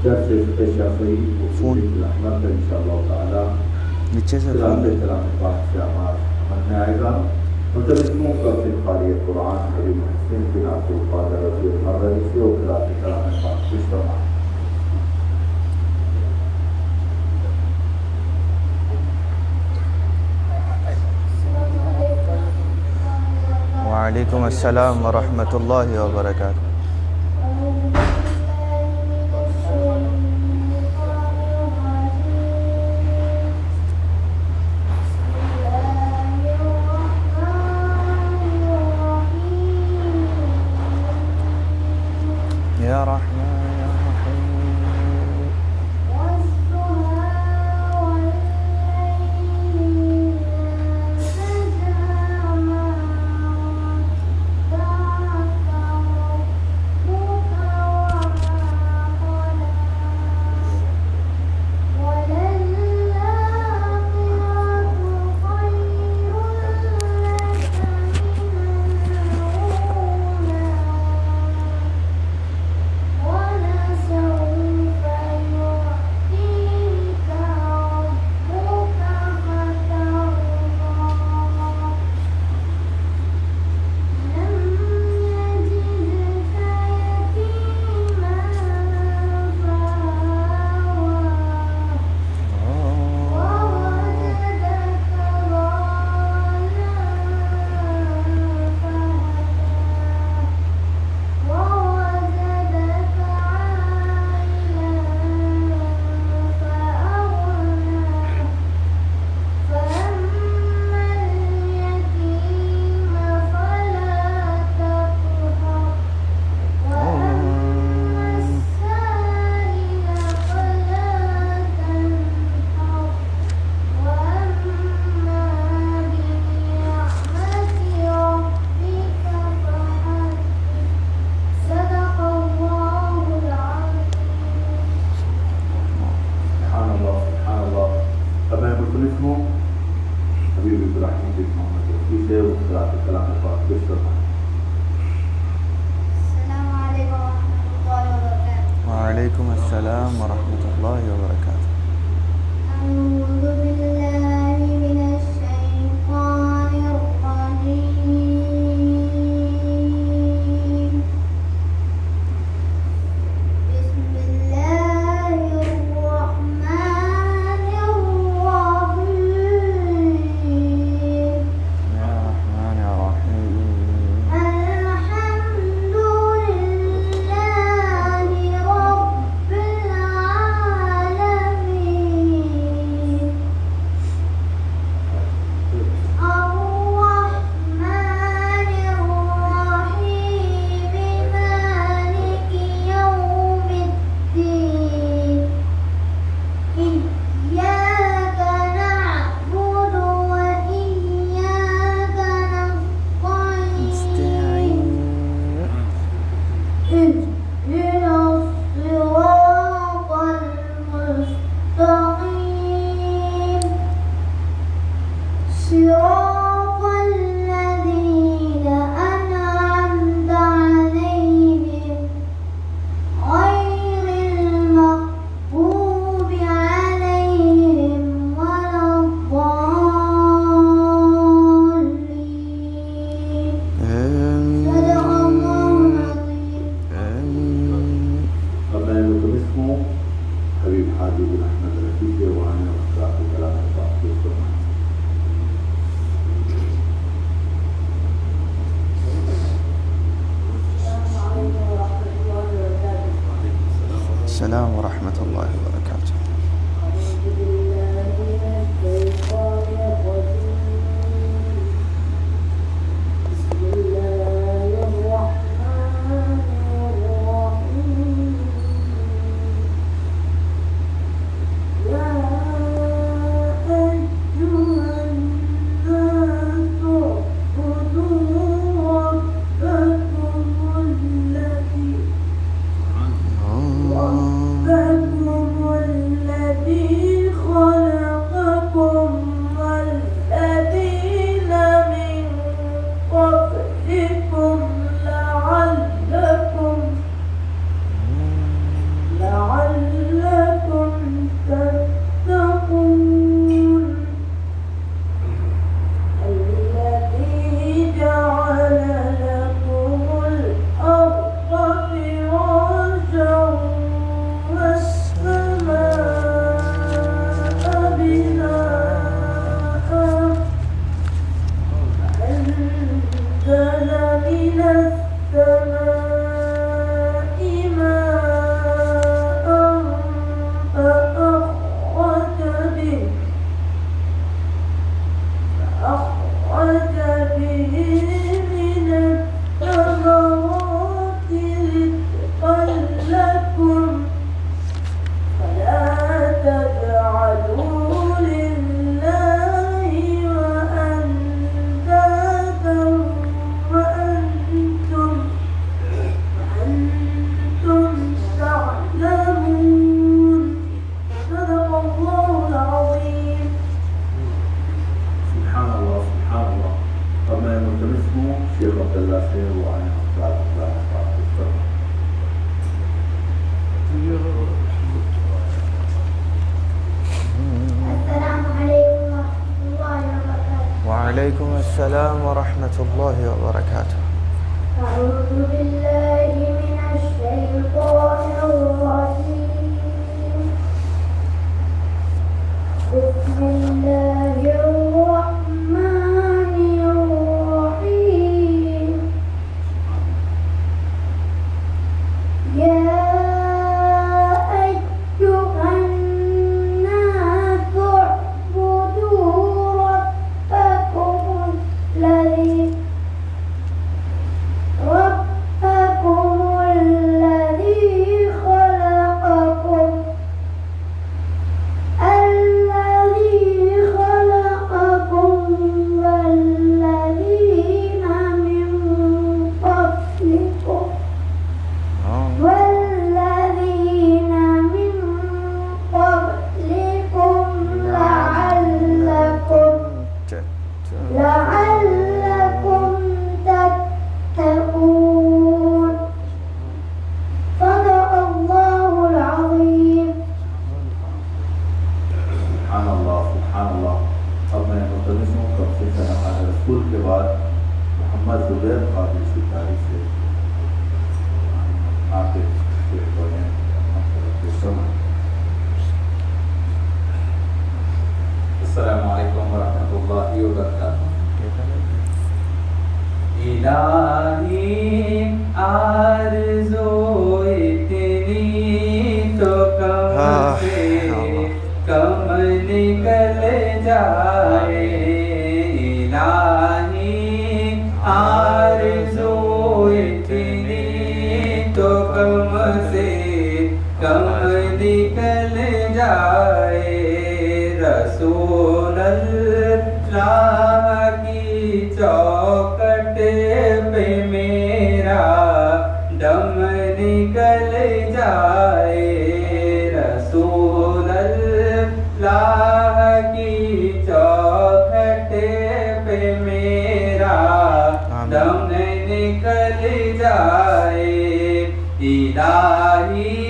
درس الشافعي وفون الأحمد إن شاء الله تعالى نیچے سے فون كلام پاک سے عمل میں آئے گا مترجموں کا في قاری قرآن حبیب محسن بن عبد القادر رضی اللہ عنہ سے قراءت کلام پاک کی سماعت. وعلیکم السلام ورحمۃ اللہ وبرکاتہ. یا رحمان یا رحیم. وعلیکم السلام ورحمۃ اللہ وبرکاتہ. أعوذ بالله من الشيطان الرجيم. بسم الله الرحمن الرحيم. یا رحمان یا رحیم. الحمد لله رب العالمين. الرحمن الرحيم مالك يوم الدين. إياك نعبد وإياك نستعين. اهدنا الصراط المستقيم. صراط الذين أنعمت عليهم غير المغضوب عليهم ولا الضالين. صدق الله العظيم. قبل أن يكون اسمه حبيب حاجي بن أحمد الرفيقي وأنا قراءت كلام پاک کی سماعت. السلام ورحمۃ اللہ وبرکاتہ. أعوذ بالله من الشيطان الرجيم. بسم الله الرحمن الرحيم. يا أيها الناس اعبدوا ربكم الذي السلام ورحمة الله وبركاته. أعوذ بالله من الشيطان الرجيم. بسم الله الرحمن الرحيم. يا أيها الناس اعبدوا ربكم الذي لعلكم تتقون. صدق الله العظيم. سبحان اللہ سبحان اللہ. اب میں ملتمس ہوں کب سے خانہ رسول کے بعد محمد زبیر قادری شکاری سے آپ کے پڑھیں. السلام علیکم ورحمۃ اللہ وبرکاتہ. الہی آرزو اتنی تو کم سے کم نکل جائے. الہی آرزو اتنی تو کم سے کم نکل جائے. رسول اللہ کی چوکٹ پہ میرا دم نکل جائے. رسول اللہ کی چوکٹ پہ میرا دم نکل جائے. الہی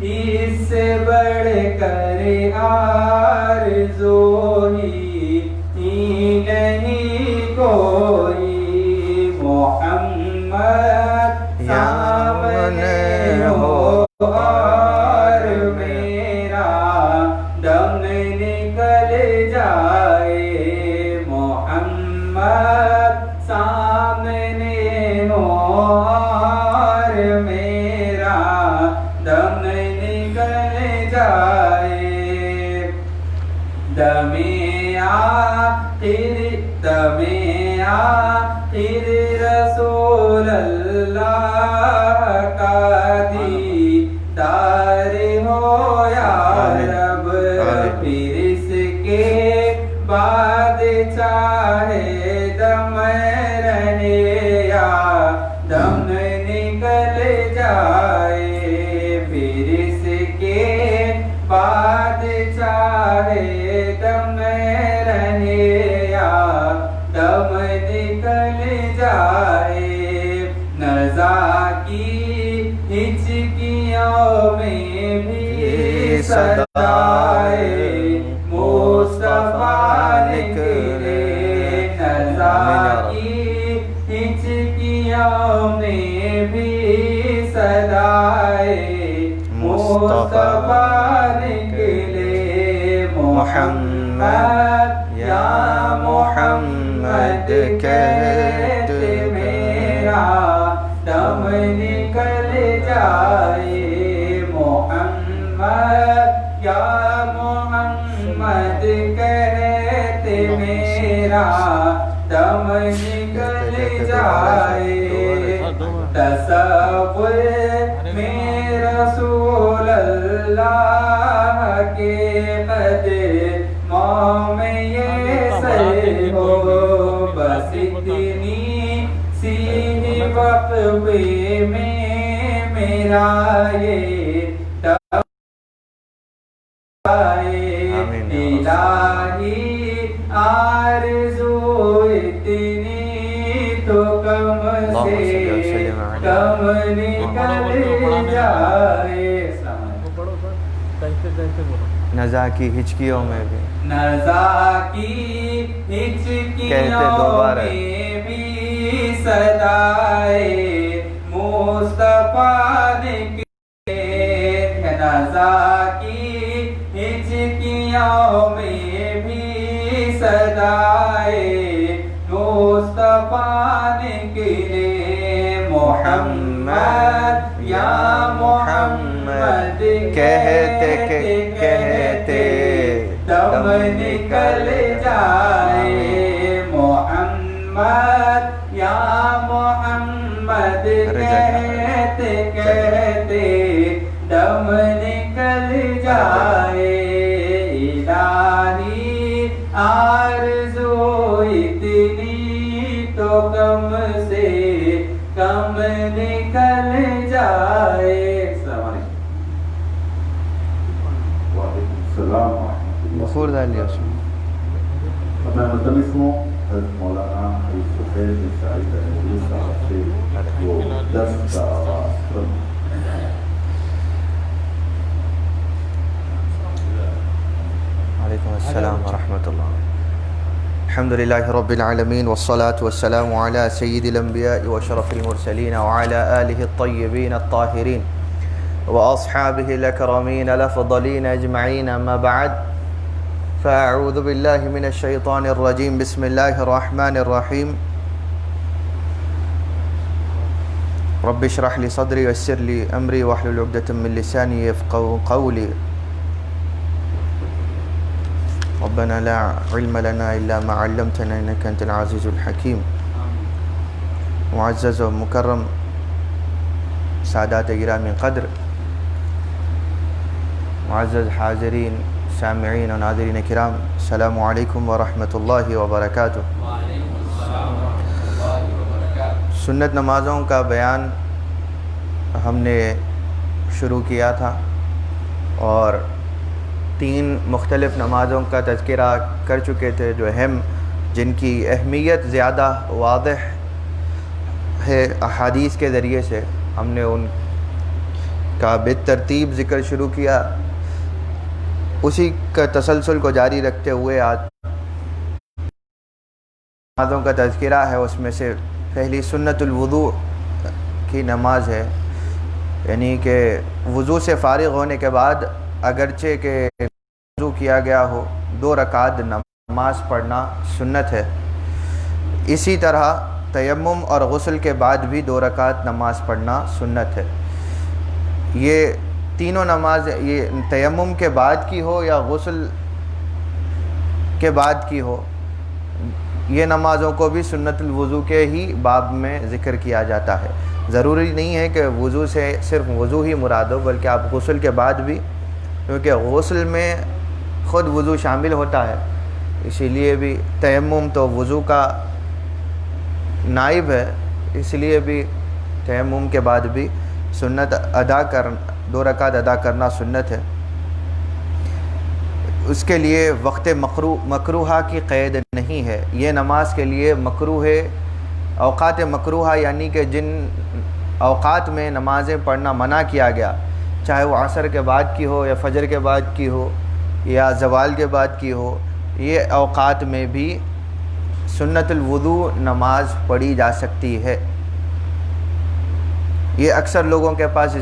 اس سے بڑھ کر آرزو ہی نہیں کوئی. محمد سامنے ہو اور میرا دم نکل جائے. محمد سامنے ہو اور میرا دم نکل جائے. دمِ آخر رسول اللہ کا دیدار ہو یا رب. پھر اس کے بعد چاہے دم رہے یا دم نکل جائے. پھر اس کے بعد چاہے دم رہے یا دم نکل جائے. نزا کی ہچکیوں میں بھی صدائے مصطفیٰ نکلے. نزا کی ہچکیوں میں بھی صدائے مصطفیٰ نکلے. محمد یا محمد کہتے میرا دم نکل جائے. محمد یا محمد کہتے میرا دم نکل جائے. تصور میں رسول اللہ کے قدموں میں یہ سر ہو. بس اتنی سی وقفے میں میرا یہ دم آئے. الہی آرزو اتنی تو کم سے کم نکل جائے. نزا کی ہچکیوں میں بھی نزا کی ہچکیوں میں بھی صدائے مصطفیٰ نکلے، نزا کی ہچکیوں میں بھی صدائے مصطفیٰ نکلے، محمد یا محمد کہتے کہتے دم نکل جائے، محمد یا محمد کہتے کہتے دم نکل جائے، الہی آرزو اتنی تو کم سے کم نکل جائے۔ السلام علیکم۔ وعلیکم السلام ورحمۃ اللہ۔ غفور دالی میں ملتمس ہوں حضرت مولانا حبیب سہیل بن سعید النوری صاحب سے وہ درس کا آغاز کروں۔ وعلیکم السلام ورحمۃ اللہ۔ الحمد للہ رب العالمین والصلاة والسلام علی سید الانبیاء وشرف المرسلین وعلی آلہ الطیبین الطاہرین واصحابہ الاکرمین الافضلین اجمعین، اما بعد فاعوذ باللہ من الشیطان الرجیم، بسم اللہ الرحمن الرحیم، رب اشرح لی صدری ویسر لی امری واحلل عقدۃ من لسانی یفقهوا قولی، ربنا لا علم لنا الا ما علمتنا انك انت العزیز الحکیم۔ معزز و مکرم سادات گرامی قدر، معزز حاضرین سامعین و ناظرین کرام، السلام علیکم ورحمۃ اللہ وبرکاتہ۔ سنت نمازوں کا بیان ہم نے شروع کیا تھا اور 3 مختلف نمازوں کا تذکرہ کر چکے تھے جو اہم، جن کی اہمیت زیادہ واضح ہے احادیث کے ذریعے سے، ہم نے ان کا بالترتیب ذکر شروع کیا، اسی کا تسلسل کو جاری رکھتے ہوئے آج نمازوں کا تذکرہ ہے۔ اس میں سے پہلی سنت الوضوء کی نماز ہے، یعنی کہ وضو سے فارغ ہونے کے بعد اگرچہ کہ وضو کیا گیا ہو 2 رکعت نماز پڑھنا سنت ہے، اسی طرح تیمم اور غسل کے بعد بھی 2 رکعت نماز پڑھنا سنت ہے۔ یہ تینوں نماز، یہ تیمم کے بعد کی ہو یا غسل کے بعد کی ہو، یہ نمازوں کو بھی سنت الوضو کے ہی باب میں ذکر کیا جاتا ہے۔ ضروری نہیں ہے کہ وضو سے صرف وضو ہی مراد ہو، بلکہ آپ غسل کے بعد بھی، کیونکہ غسل میں خود وضو شامل ہوتا ہے، اسی لیے بھی تیمم تو وضو کا نائب ہے، اس لیے بھی تیمم کے بعد بھی سنت 2 رکعت ادا کرنا سنت ہے۔ اس کے لیے وقت مکروہہ کی قید نہیں ہے، یہ نماز کے لیے مکروہ اوقات مکروہہ، یعنی کہ جن اوقات میں نمازیں پڑھنا منع کیا گیا، چاہے وہ عصر کے بعد کی ہو یا فجر کے بعد کی ہو یا زوال کے بعد کی ہو، یہ اوقات میں بھی سنت الوضو نماز پڑھی جا سکتی ہے۔ یہ اکثر لوگوں کے پاس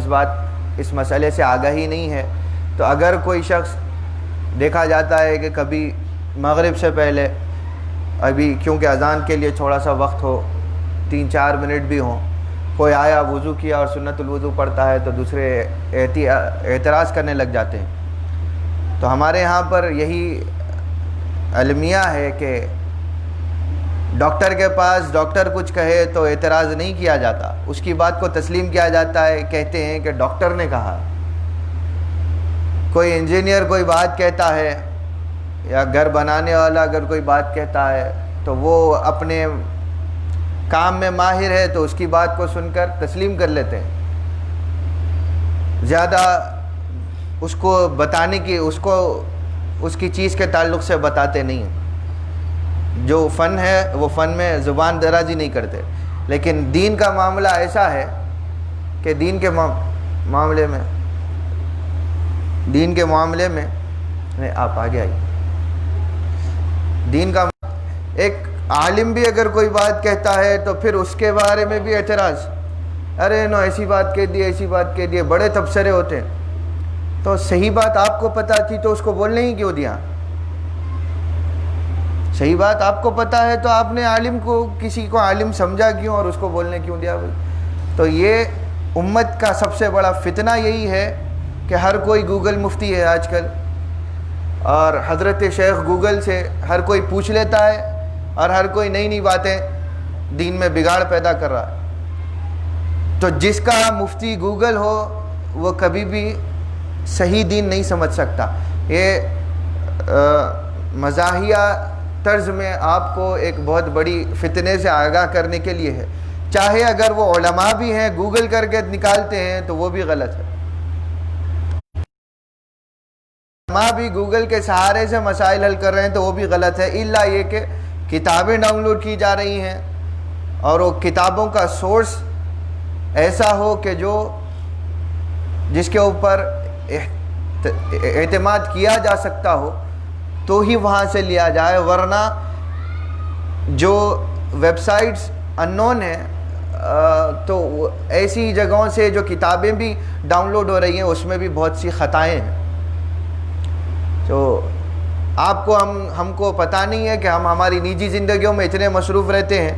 اس مسئلے سے آگاہی نہیں ہے، تو اگر کوئی شخص دیکھا جاتا ہے کہ کبھی مغرب سے پہلے، ابھی کیونکہ اذان کے لیے تھوڑا سا وقت ہو، 3-4 منٹ بھی ہوں، کوئی آیا وضو کیا اور سنت الوضو پڑھتا ہے تو دوسرے اعتراض کرنے لگ جاتے ہیں۔ تو ہمارے یہاں پر یہی المیہ ہے کہ ڈاکٹر کے پاس ڈاکٹر کچھ کہے تو اعتراض نہیں کیا جاتا، اس کی بات کو تسلیم کیا جاتا ہے، کہتے ہیں کہ ڈاکٹر نے کہا۔ کوئی انجینئر کوئی بات کہتا ہے یا گھر بنانے والا اگر کوئی بات کہتا ہے تو وہ اپنے کام میں ماہر ہے تو اس کی بات کو سن کر تسلیم کر لیتے ہیں، زیادہ اس کو بتانے کی اس کی چیز کے تعلق سے بتاتے نہیں ہیں۔ جو فن ہے وہ فن میں زبان درازی نہیں کرتے، لیکن دین کا معاملہ ایسا ہے کہ دین کے معاملے میں دین کے معاملے میں آپ آگے آئیے. دین کا ایک عالم بھی اگر کوئی بات کہتا ہے تو پھر اس کے بارے میں بھی اعتراض, ارے نو ایسی بات کہہ دی, ایسی بات کہہ دی, بڑے تبصرے ہوتے ہیں. تو صحیح بات آپ کو پتہ تھی تو اس کو بولنے ہی کیوں دیا؟ صحیح بات آپ کو پتہ ہے تو آپ نے عالم کو, کسی کو عالم سمجھا کیوں اور اس کو بولنے کیوں دیا بھائی؟ تو یہ امت کا سب سے بڑا فتنہ یہی ہے کہ ہر کوئی گوگل مفتی ہے آج کل, اور حضرت شیخ گوگل سے ہر کوئی پوچھ لیتا ہے اور ہر کوئی نئی نئی باتیں دین میں بگاڑ پیدا کر رہا ہے. تو جس کا مفتی گوگل ہو وہ کبھی بھی صحیح دین نہیں سمجھ سکتا. یہ مزاحیہ طرز میں آپ کو ایک بہت بڑی فتنے سے آگاہ کرنے کے لیے ہے. چاہے اگر وہ علماء بھی ہیں, گوگل کر کے نکالتے ہیں تو وہ بھی غلط ہے. علماء بھی گوگل کے سہارے سے مسائل حل کر رہے ہیں تو وہ بھی غلط ہے, الا یہ کہ کتابیں ڈاؤن لوڈ کی جا رہی ہیں اور وہ کتابوں کا سورس ایسا ہو کہ جس کے اوپر اعتماد کیا جا سکتا ہو تو ہی وہاں سے لیا جائے, ورنہ جو ویب سائٹس ان نون ہیں تو ایسی جگہوں سے جو کتابیں بھی ڈاؤن لوڈ ہو رہی ہیں اس میں بھی بہت سی خطائیں ہیں. تو آپ کو ہم کو پتہ نہیں ہے کہ ہم ہماری نجی زندگیوں میں اتنے مصروف رہتے ہیں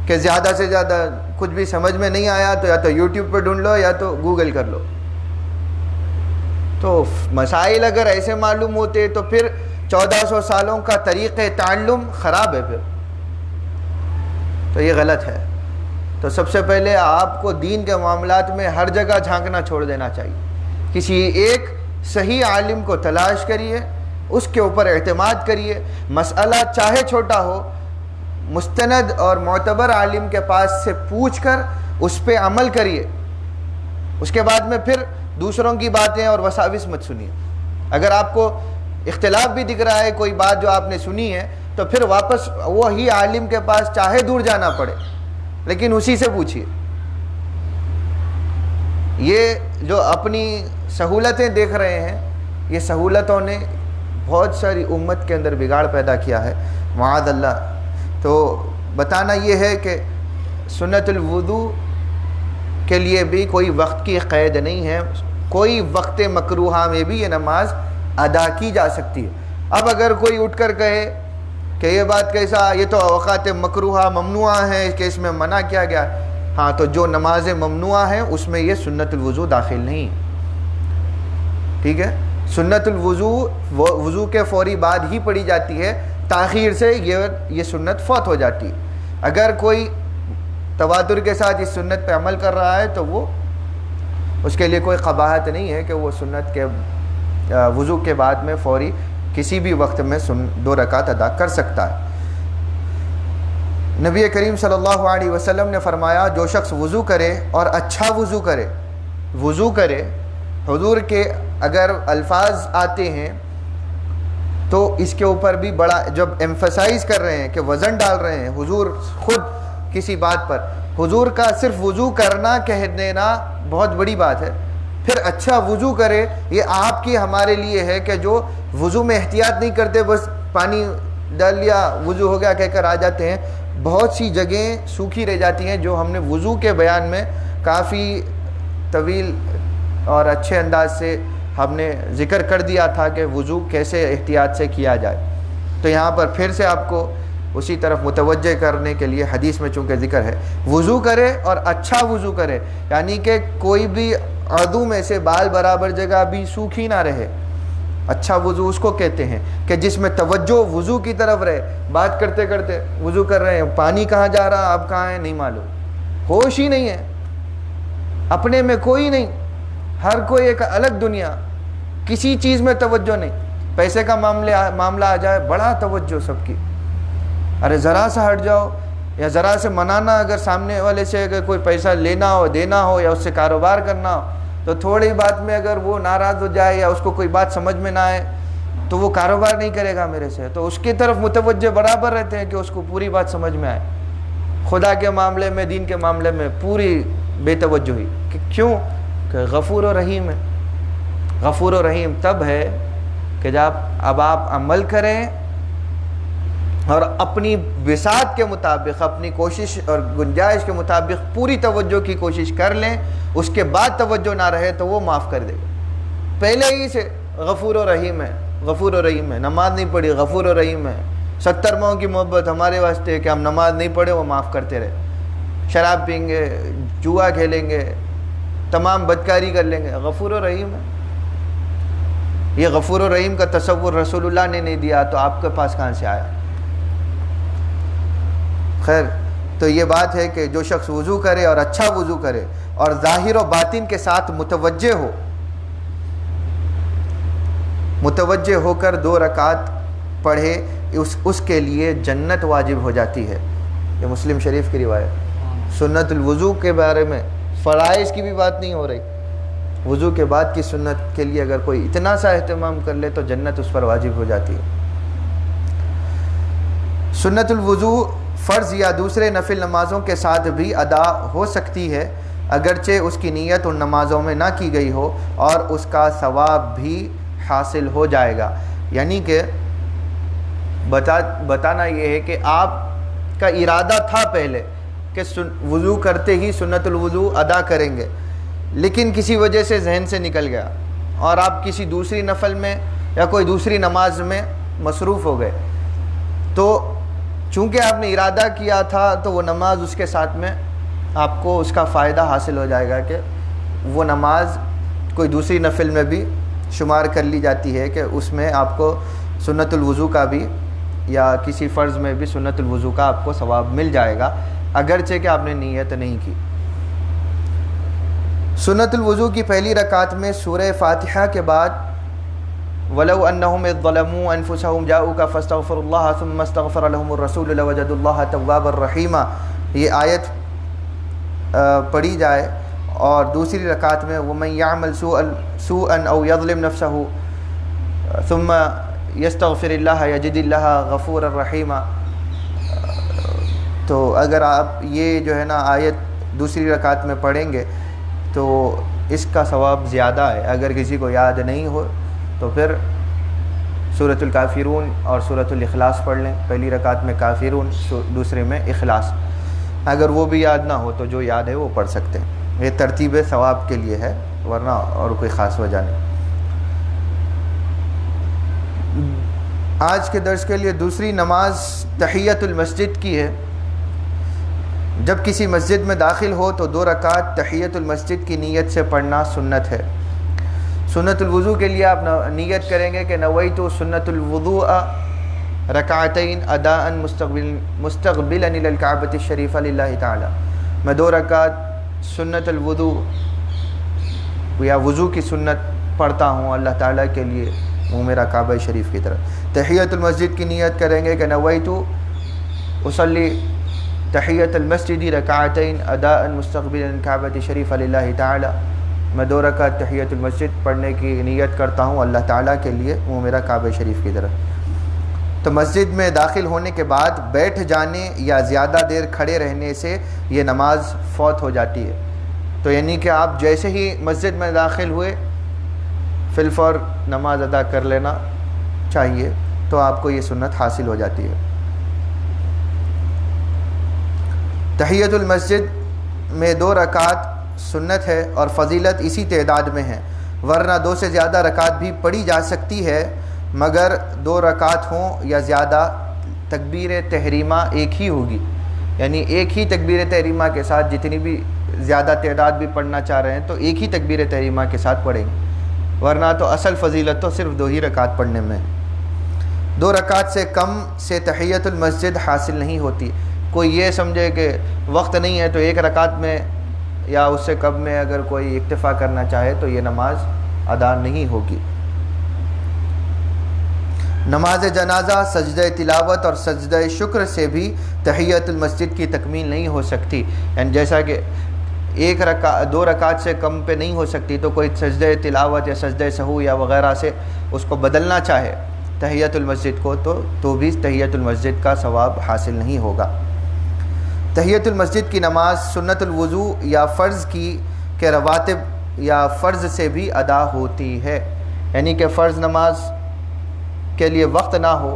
کہ زیادہ سے زیادہ کچھ بھی سمجھ میں نہیں آیا تو یا تو یوٹیوب پہ ڈھونڈ لو یا تو گوگل کر لو. تو مسائل اگر ایسے معلوم ہوتے تو پھر 1400 سالوں کا طریقہ تعلم خراب ہے, پھر تو یہ غلط ہے. تو سب سے پہلے آپ کو دین کے معاملات میں ہر جگہ جھانکنا چھوڑ دینا چاہیے. کسی ایک صحیح عالم کو تلاش کریے, اس کے اوپر اعتماد کریے, مسئلہ چاہے چھوٹا ہو مستند اور معتبر عالم کے پاس سے پوچھ کر اس پہ عمل کریے. اس کے بعد میں پھر دوسروں کی باتیں اور وساوس مت سنیے. اگر آپ کو اختلاف بھی دکھ رہا ہے کوئی بات جو آپ نے سنی ہے تو پھر واپس وہی عالم کے پاس چاہے دور جانا پڑے لیکن اسی سے پوچھیے. یہ جو اپنی سہولتیں دیکھ رہے ہیں, یہ سہولتوں نے بہت ساری امت کے اندر بگاڑ پیدا کیا ہے, معاذ اللہ. تو بتانا یہ ہے کہ سنت الوضو کے لیے بھی کوئی وقت کی قید نہیں ہے, کوئی وقت مکروہہ میں بھی یہ نماز ادا کی جا سکتی ہے. اب اگر کوئی اٹھ کر کہے کہ یہ بات کیسا, یہ تو اوقات مکروہہ ممنوعہ ہیں کہ اس میں منع کیا گیا, ہاں تو جو نمازیں ممنوعہ ہیں اس میں یہ سنت الوضو داخل نہیں ہے. ٹھیک ہے, سنت الوضو وضو کے فوری بعد ہی پڑھی جاتی ہے, تاخیر سے یہ سنت فوت ہو جاتی ہے. اگر کوئی تواتر کے ساتھ اس سنت پہ عمل کر رہا ہے تو وہ اس کے لیے کوئی قباحت نہیں ہے کہ وہ سنت کے وضو کے بعد میں فوری کسی بھی وقت میں 2 رکعت ادا کر سکتا ہے. نبی کریم صلی اللہ علیہ وسلم نے فرمایا, جو شخص وضو کرے اور اچھا وضو کرے, حضور کے اگر الفاظ آتے ہیں تو اس کے اوپر بھی بڑا, جب ایمفسائز کر رہے ہیں کہ وزن ڈال رہے ہیں حضور خود کسی بات پر, حضور کا صرف وضو کرنا کہہ دینا بہت بڑی بات ہے. پھر اچھا وضو کرے, یہ آپ کی ہمارے لیے ہے کہ جو وضو میں احتیاط نہیں کرتے, بس پانی ڈال لیا وضو ہو گیا کہہ کر آ جاتے ہیں. بہت سی جگہیں سوکھی رہ جاتی ہیں جو ہم نے وضو کے بیان میں کافی طویل اور اچھے انداز سے ہم نے ذکر کر دیا تھا کہ وضو کیسے احتیاط سے کیا جائے. تو یہاں پر پھر سے آپ کو اسی طرف متوجہ کرنے کے لیے حدیث میں چونکہ ذکر ہے, وضو کرے اور اچھا وضو کرے, یعنی کہ کوئی بھی عضو میں سے بال برابر جگہ بھی سوکھی نہ رہے. اچھا وضو اس کو کہتے ہیں کہ جس میں توجہ وضو کی طرف رہے. بات کرتے کرتے وضو کر رہے ہیں, پانی کہاں جا رہا آپ کہاں ہیں نہیں معلوم, ہوش ہی نہیں ہے, اپنے میں کوئی نہیں, ہر کوئی ایک الگ دنیا, کسی چیز میں توجہ نہیں. پیسے کا معاملہ آ جائے بڑا توجہ سب کی, ارے ذرا سا ہٹ جاؤ, یا ذرا سے منانا اگر سامنے والے سے اگر کوئی پیسہ لینا ہو دینا ہو یا اس سے کاروبار کرنا ہو تو تھوڑی بات میں اگر وہ ناراض ہو جائے یا اس کو کوئی بات سمجھ میں نہ آئے تو وہ کاروبار نہیں کرے گا میرے سے. تو اس کی طرف متوجہ برابر رہتے ہیں کہ اس کو پوری بات سمجھ میں آئے. خدا کے معاملے میں, دین کے معاملے میں پوری بے توجہی. کیوں؟ کہ غفور و رحیم ہے. غفور و رحیم تب ہے کہ جب اب آپ عمل کریں اور اپنی بساط کے مطابق، اپنی کوشش اور گنجائش کے مطابق پوری توجہ کی کوشش کر لیں، اس کے بعد توجہ نہ رہے تو وہ معاف کر دے گا۔ پہلے ہی سے غفور و رحیم ہے، غفور و رحیم ہے، نماز نہیں پڑھی غفور و رحیم ہے۔ 70 ماؤں کی محبت ہمارے واسطے ہے کہ ہم نماز نہیں پڑھے وہ معاف کرتے رہے، شراب پئیں گے، جوا کھیلیں گے، تمام بدکاری کر لیں گے، غفور و رحیم ہے۔ یہ غفور و رحیم کا تصور رسول اللہ نے نہیں دیا تو آپ کے پاس کہاں سے آیا؟ خیر، تو یہ بات ہے کہ جو شخص وضو کرے اور اچھا وضو کرے اور ظاہر و باطن کے ساتھ متوجہ ہو کر 2 رکعت پڑھے، اس کے لیے جنت واجب ہو جاتی ہے۔ یہ مسلم شریف کی روایت۔ سنت الوضو کے بارے میں فرائض کی بھی بات نہیں ہو رہی، وضو کے بعد کی سنت کے لیے اگر کوئی اتنا سا اہتمام کر لے تو جنت اس پر واجب ہو جاتی ہے۔ سنت الوضو فرض یا دوسرے نفل نمازوں کے ساتھ بھی ادا ہو سکتی ہے، اگرچہ اس کی نیت ان نمازوں میں نہ کی گئی ہو، اور اس کا ثواب بھی حاصل ہو جائے گا۔ یعنی کہ بتانا یہ ہے کہ آپ کا ارادہ تھا پہلے کہ وضو کرتے ہی سنت الوضو ادا کریں گے، لیکن کسی وجہ سے ذہن سے نکل گیا اور آپ کسی دوسری نفل میں یا کوئی دوسری نماز میں مصروف ہو گئے، تو چونکہ آپ نے ارادہ کیا تھا تو وہ نماز اس کے ساتھ میں آپ کو اس کا فائدہ حاصل ہو جائے گا کہ وہ نماز کوئی دوسری نفل میں بھی شمار کر لی جاتی ہے کہ اس میں آپ کو سنت الوضو کا بھی یا کسی فرض میں بھی سنت الوضو کا آپ کو ثواب مل جائے گا، اگرچہ کہ آپ نے نیت نہیں کی۔ سنت الوضو کی پہلی رکعت میں سورہ فاتحہ کے بعد وَلَوْ أَنَّهُمْ إِذْ ظَلَمُوا أَنفُسَهُمْ جَاءُوكَ فَاسْتَغْفَرُوا اللَّهَ ثُمَّ اسْتَغْفَرَ لَهُمُ الرَّسُولُ لَوَجَدُوا اللَّهَ تَوَّابًا رَحِيمًا، یہ آیت پڑھی جائے، اور دوسری رکعت میں وَمَنْ يَعْمَلْ سُوءًا أَوْ يَظْلِمْ نَفْسَهُ ثُمَّ يَسْتَغْفِرِ اللَّهَ يَجِدِ اللَّهَ غَفُورًا رَحِيمًا۔ تو اگر آپ یہ جو ہے نا آیت دوسری رکعت میں پڑھیں گے تو اس کا ثواب زیادہ ہے۔ اگر کسی کو یاد نہیں ہو تو پھر سورۃ الکافرون اور سورۃ الاخلاص پڑھ لیں، پہلی رکعت میں کافرون، دوسرے میں اخلاص۔ اگر وہ بھی یاد نہ ہو تو جو یاد ہے وہ پڑھ سکتے ہیں، یہ ترتیب ثواب کے لیے ہے، ورنہ اور کوئی خاص وجہ نہیں۔ آج کے درس کے لیے دوسری نماز تحیۃ المسجد کی ہے۔ جب کسی مسجد میں داخل ہو تو 2 رکعت تحیۃ المسجد کی نیت سے پڑھنا سنت ہے۔ سنت الوضو کے لیے آپ نیت کریں گے کہ نویت سنت الوضوء رکعتین اداء مستقبلا الی الکعبۃ الشریفہ للہ تعالی، میں 2 رکعت سنت الوضو یا وضو کی سنت پڑھتا ہوں اللہ تعالیٰ کے لیے، وہ میرا کعبہ شریف کی طرف۔ تحیۃ المسجد کی نیت کریں گے کہ نویت اصلی تحیۃ المسجد رکعتین اداء مستقبلا الکعبۃ الشریفہ للہ تعالی، میں 2 رکعت تحیۃ المسجد پڑھنے کی نیت کرتا ہوں اللہ تعالیٰ کے لیے، وہ میرا کعبہ شریف کی طرف۔ تو مسجد میں داخل ہونے کے بعد بیٹھ جانے یا زیادہ دیر کھڑے رہنے سے یہ نماز فوت ہو جاتی ہے۔ تو یعنی کہ آپ جیسے ہی مسجد میں داخل ہوئے فی الفور نماز ادا کر لینا چاہیے، تو آپ کو یہ سنت حاصل ہو جاتی ہے۔ تحیۃ المسجد میں 2 رکعت سنت ہے اور فضیلت اسی تعداد میں ہے، ورنہ 2 سے زیادہ رکعت بھی پڑھی جا سکتی ہے، مگر 2 رکعت ہوں یا زیادہ تکبیر تحریمہ ایک ہی ہوگی، یعنی ایک ہی تکبیر تحریمہ کے ساتھ جتنی بھی زیادہ تعداد بھی پڑھنا چاہ رہے ہیں تو ایک ہی تکبیر تحریمہ کے ساتھ پڑھیں گے، ورنہ تو اصل فضیلت تو صرف 2 ہی رکعت پڑھنے میں۔ 2 رکعت سے کم سے تحیۃ المسجد حاصل نہیں ہوتی۔ کوئی یہ سمجھے کہ وقت نہیں ہے تو 1 رکعت میں یا اس سے کم میں اگر کوئی اکتفا کرنا چاہے تو یہ نماز ادا نہیں ہوگی۔ نماز جنازہ سجدہ تلاوت اور سجدہ شکر سے بھی تحیۃ المسجد کی تکمیل نہیں ہو سکتی، یعنی جیسا کہ 2 رکعت سے کم پہ نہیں ہو سکتی، تو کوئی سجدہ تلاوت یا سجدہ سہو یا وغیرہ سے اس کو بدلنا چاہے تحیۃ المسجد کو تو بھی تحیۃ المسجد کا ثواب حاصل نہیں ہوگا۔ تحیۃ المسجد کی نماز سنت الوضو یا فرض کی کہ رواتب یا فرض سے بھی ادا ہوتی ہے، یعنی کہ فرض نماز کے لیے وقت نہ ہو،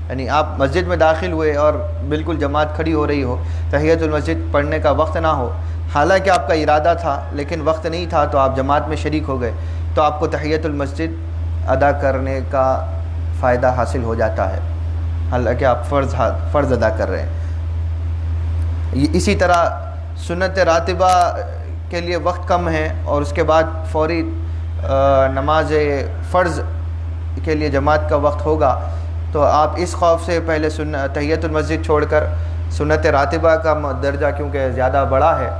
یعنی آپ مسجد میں داخل ہوئے اور بالکل جماعت کھڑی ہو رہی ہو، تحیۃ المسجد پڑھنے کا وقت نہ ہو، حالانکہ آپ کا ارادہ تھا لیکن وقت نہیں تھا تو آپ جماعت میں شریک ہو گئے، تو آپ کو تحیۃ المسجد ادا کرنے کا فائدہ حاصل ہو جاتا ہے، حالانکہ آپ فرض ادا کر رہے ہیں۔ اسی طرح سنت راتبہ کے لیے وقت کم ہے اور اس کے بعد فوری نماز فرض کے لیے جماعت کا وقت ہوگا، تو آپ اس خوف سے پہلے تحیۃ المسجد چھوڑ کر سنت راتبہ کا درجہ کیونکہ زیادہ بڑا ہے،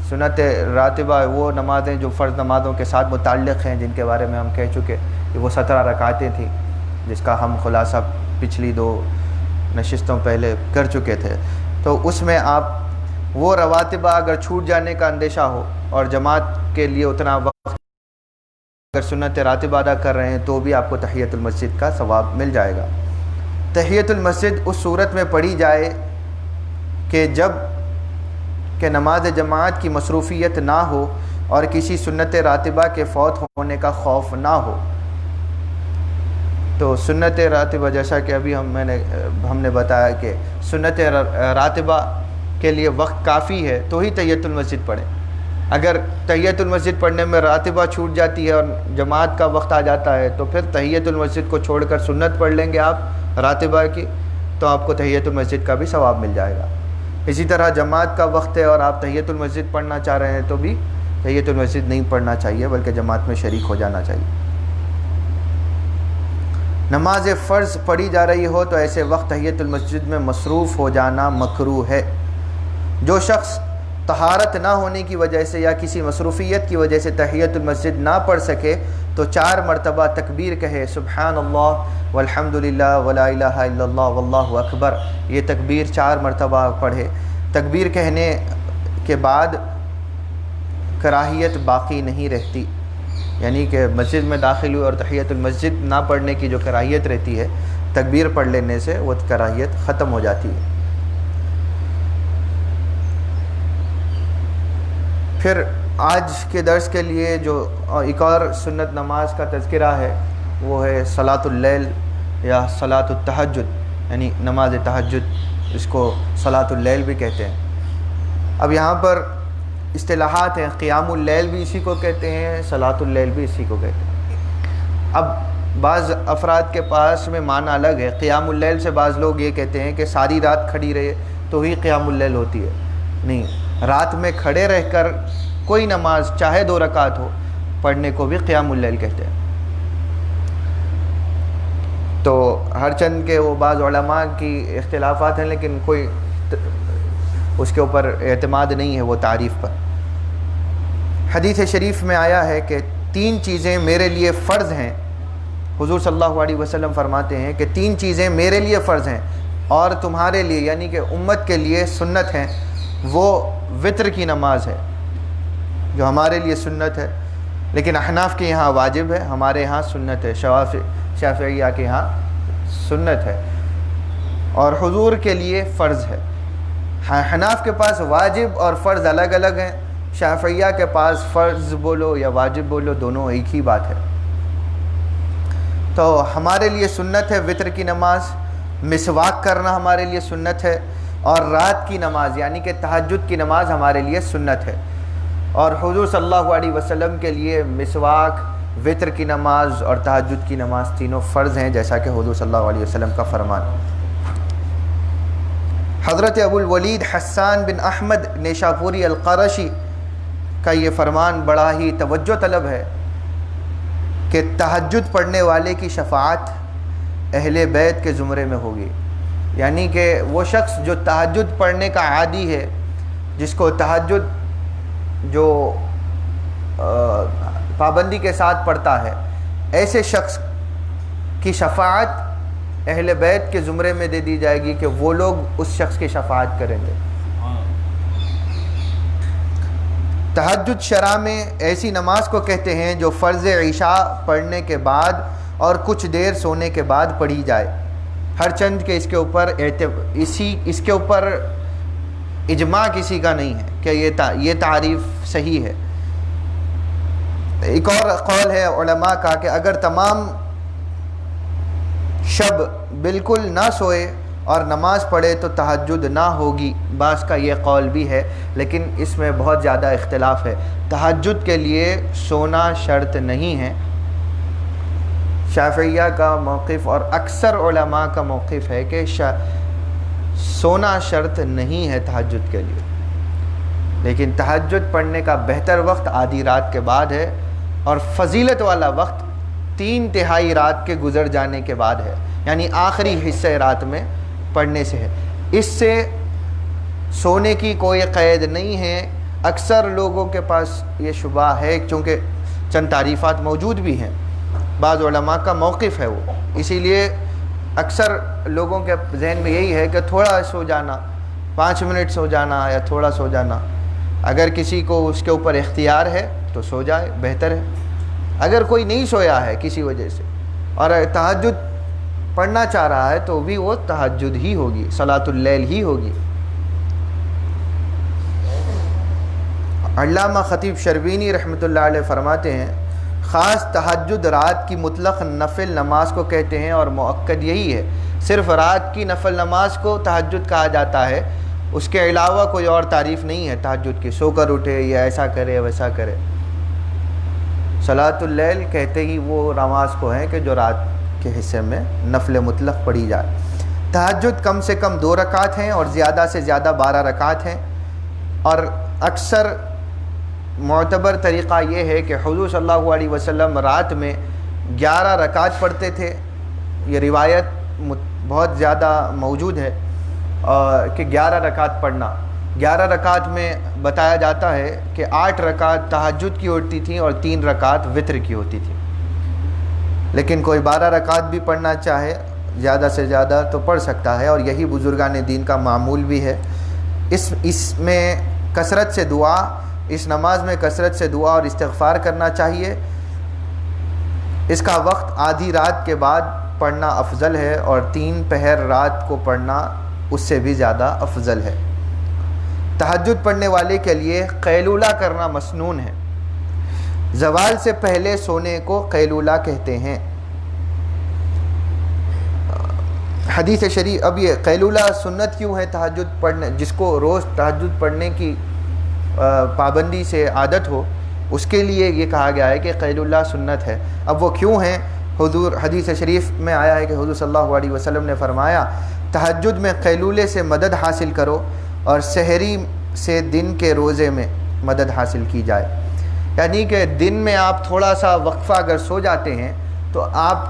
سنت راتبہ وہ نمازیں جو فرض نمازوں کے ساتھ متعلق ہیں، جن کے بارے میں ہم کہہ چکے کہ وہ 17 رکعتیں تھیں، جس کا ہم خلاصہ پچھلی 2 نشستوں پہلے کر چکے تھے، تو اس میں آپ وہ رواتبہ اگر چھوٹ جانے کا اندیشہ ہو اور جماعت کے لیے اتنا وقت اگر سنت راتبہ ادا کر رہے ہیں تو بھی آپ کو تحیۃ المسجد کا ثواب مل جائے گا۔ تحیۃ المسجد اس صورت میں پڑھی جائے کہ جب کہ نماز جماعت کی مصروفیت نہ ہو اور کسی سنت راتبہ کے فوت ہونے کا خوف نہ ہو۔ تو سنت راتبہ جیسا کہ ابھی ہم نے بتایا کہ سنت راتبہ کے لیے وقت کافی ہے تو ہی تحیۃ المسجد پڑھیں، اگر تحیۃ المسجد پڑھنے میں راتبہ چھوٹ جاتی ہے اور جماعت کا وقت آ جاتا ہے تو پھر تحیۃ المسجد کو چھوڑ کر سنت پڑھ لیں گے آپ راتبہ کی، تو آپ کو تحیۃ المسجد کا بھی ثواب مل جائے گا۔ اسی طرح جماعت کا وقت ہے اور آپ تحیۃ المسجد پڑھنا چاہ رہے ہیں تو بھی تحیۃ المسجد نہیں پڑھنا چاہیے بلکہ جماعت میں شریک ہو جانا چاہیے۔ نماز فرض پڑھی جا رہی ہو تو ایسے وقت تحیۃ المسجد میں مصروف ہو جانا مکروہ ہے۔ جو شخص طہارت نہ ہونے کی وجہ سے یا کسی مصروفیت کی وجہ سے تحیۃ المسجد نہ پڑھ سکے تو 4 مرتبہ تکبیر کہے، سبحان اللہ والحمد للہ ولا الہ الا اللہ واللہ اکبر، یہ تکبیر 4 مرتبہ پڑھے۔ تکبیر کہنے کے بعد کراہیت باقی نہیں رہتی، یعنی کہ مسجد میں داخل ہوئے اور تحیۃ المسجد نہ پڑھنے کی جو کراہیت رہتی ہے، تکبیر پڑھ لینے سے وہ کراہیت ختم ہو جاتی ہے۔ پھر آج کے درس کے لیے جو ایک اور سنت نماز کا تذکرہ ہے وہ ہے صلاۃ اللیل یا صلاۃ التہجد، یعنی نماز تہجد، اس کو صلاۃ اللیل بھی کہتے ہیں۔ اب یہاں پر اصطلاحات ہیں، قیام اللیل بھی اسی کو کہتے ہیں، صلاۃ اللیل بھی اسی کو کہتے ہیں۔ اب بعض افراد کے پاس میں معنی الگ ہے، قیام اللیل سے بعض لوگ یہ کہتے ہیں کہ ساری رات کھڑی رہے تو ہی قیام اللیل ہوتی ہے، نہیں، رات میں کھڑے رہ کر کوئی نماز چاہے 2 رکعت ہو پڑھنے کو بھی قیام اللیل کہتے ہیں۔ تو ہر چند کے وہ بعض علماء کی اختلافات ہیں، لیکن کوئی اس کے اوپر اعتماد نہیں ہے وہ تعریف پر۔ حدیث شریف میں آیا ہے کہ 3 چیزیں میرے لیے فرض ہیں، حضور صلی اللہ علیہ وسلم فرماتے ہیں کہ 3 چیزیں میرے لیے فرض ہیں اور تمہارے لیے یعنی کہ امت کے لیے سنت ہیں، وہ وتر کی نماز ہے جو ہمارے لیے سنت ہے، لیکن احناف کے یہاں واجب ہے، ہمارے یہاں سنت ہے، شافعیہ کے یہاں سنت ہے، اور حضور کے لیے فرض ہے۔ احناف کے پاس واجب اور فرض الگ الگ ہیں، شافعیہ کے پاس فرض بولو یا واجب بولو دونوں ایک ہی بات ہے۔ تو ہمارے لیے سنت ہے وتر کی نماز، مسواک کرنا ہمارے لیے سنت ہے، اور رات کی نماز یعنی کہ تہجد کی نماز ہمارے لیے سنت ہے، اور حضور صلی اللہ علیہ وسلم کے لیے مسواک، وتر کی نماز اور تہجد کی نماز تینوں فرض ہیں، جیسا کہ حضور صلی اللہ علیہ وسلم کا فرمان۔ حضرت ابو الولید حسان بن احمد نیشاپوری القرشی کا یہ فرمان بڑا ہی توجہ طلب ہے کہ تہجد پڑھنے والے کی شفاعت اہل بیت کے زمرے میں ہوگی، یعنی کہ وہ شخص جو تہجد پڑھنے کا عادی ہے، جس کو تہجد جو پابندی کے ساتھ پڑھتا ہے، ایسے شخص کی شفاعت اہل بیت کے زمرے میں دے دی جائے گی کہ وہ لوگ اس شخص کی شفاعت کریں گے۔ تہجد شرع میں ایسی نماز کو کہتے ہیں جو فرض عشاء پڑھنے کے بعد اور کچھ دیر سونے کے بعد پڑھی جائے۔ ہر چند کے اس کے اوپر اجماع کسی کا نہیں ہے کہ یہ تعریف صحیح ہے، ایک اور قول ہے علماء کا کہ اگر تمام شب بالکل نہ سوئے اور نماز پڑھے تو تہجد نہ ہوگی. بعض کا یہ قول بھی ہے لیکن اس میں بہت زیادہ اختلاف ہے. تہجد کے لیے سونا شرط نہیں ہے. شافعیہ کا موقف اور اکثر علماء کا موقف ہے کہ سونا شرط نہیں ہے تہجد کے لیے، لیکن تہجد پڑھنے کا بہتر وقت آدھی رات کے بعد ہے اور فضیلت والا وقت 3/3 رات کے گزر جانے کے بعد ہے، یعنی آخری حصہ رات میں پڑھنے سے ہے. اس سے سونے کی کوئی قید نہیں ہے. اکثر لوگوں کے پاس یہ شبہ ہے چونکہ چند تعریفات موجود بھی ہیں، بعض علماء کا موقف ہے وہ، اسی لیے اکثر لوگوں کے ذہن میں یہی ہے کہ تھوڑا سو جانا، 5 منٹ سو جانا یا تھوڑا سو جانا. اگر کسی کو اس کے اوپر اختیار ہے تو سو جائے، بہتر ہے. اگر کوئی نہیں سویا ہے کسی وجہ سے اور تہجد پڑھنا چاہ رہا ہے تو بھی وہ تہجد ہی ہوگی، صلاۃ اللیل ہی ہوگی. علامہ خطیب شربینی رحمۃ اللہ علیہ فرماتے ہیں خاص تہجد رات کی مطلق نفل نماز کو کہتے ہیں اور مؤکد یہی ہے. صرف رات کی نفل نماز کو تہجد کہا جاتا ہے، اس کے علاوہ کوئی اور تعریف نہیں ہے تہجد کی. سو کر اٹھے یا ایسا کرے ویسا کرے. صلاۃ اللیل کہتے ہی وہ نماز کو ہیں کہ جو رات کے حصے میں نفل مطلق پڑھی جائے. تہجد کم سے کم 2 رکعت ہیں اور زیادہ سے زیادہ 12 رکعت ہیں. اور اکثر معتبر طریقہ یہ ہے کہ حضور صلی اللہ علیہ وسلم رات میں 11 رکعت پڑھتے تھے. یہ روایت بہت زیادہ موجود ہے کہ 11 رکعت پڑھنا. 11 رکعت میں بتایا جاتا ہے کہ 8 رکعت تہجد کی ہوتی تھیں اور 3 رکعت وتر کی ہوتی تھی. لیکن کوئی 12 رکعت بھی پڑھنا چاہے زیادہ سے زیادہ تو پڑھ سکتا ہے، اور یہی بزرگان دین کا معمول بھی ہے. اس میں کثرت سے دعا، اس نماز میں کثرت سے دعا اور استغفار کرنا چاہیے. اس کا وقت آدھی رات کے بعد پڑھنا افضل ہے اور 3 پہر رات کو پڑھنا اس سے بھی زیادہ افضل ہے. تہجد پڑھنے والے کے لیے قیلولہ کرنا مسنون ہے. زوال سے پہلے سونے کو قیلولہ کہتے ہیں. حدیث شریف. اب یہ قیلولہ سنت کیوں ہے تہجد پڑھنے؟ جس کو روز تہجد پڑھنے کی پابندی سے عادت ہو اس کے لیے یہ کہا گیا ہے کہ قیلولہ سنت ہے. اب وہ کیوں ہیں؟ حضور حدیث شریف میں آیا ہے کہ حضور صلی اللہ علیہ وسلم نے فرمایا تہجد میں قیلولے سے مدد حاصل کرو اور سحری سے دن کے روزے میں مدد حاصل کی جائے. یعنی کہ دن میں آپ تھوڑا سا وقفہ اگر سو جاتے ہیں تو آپ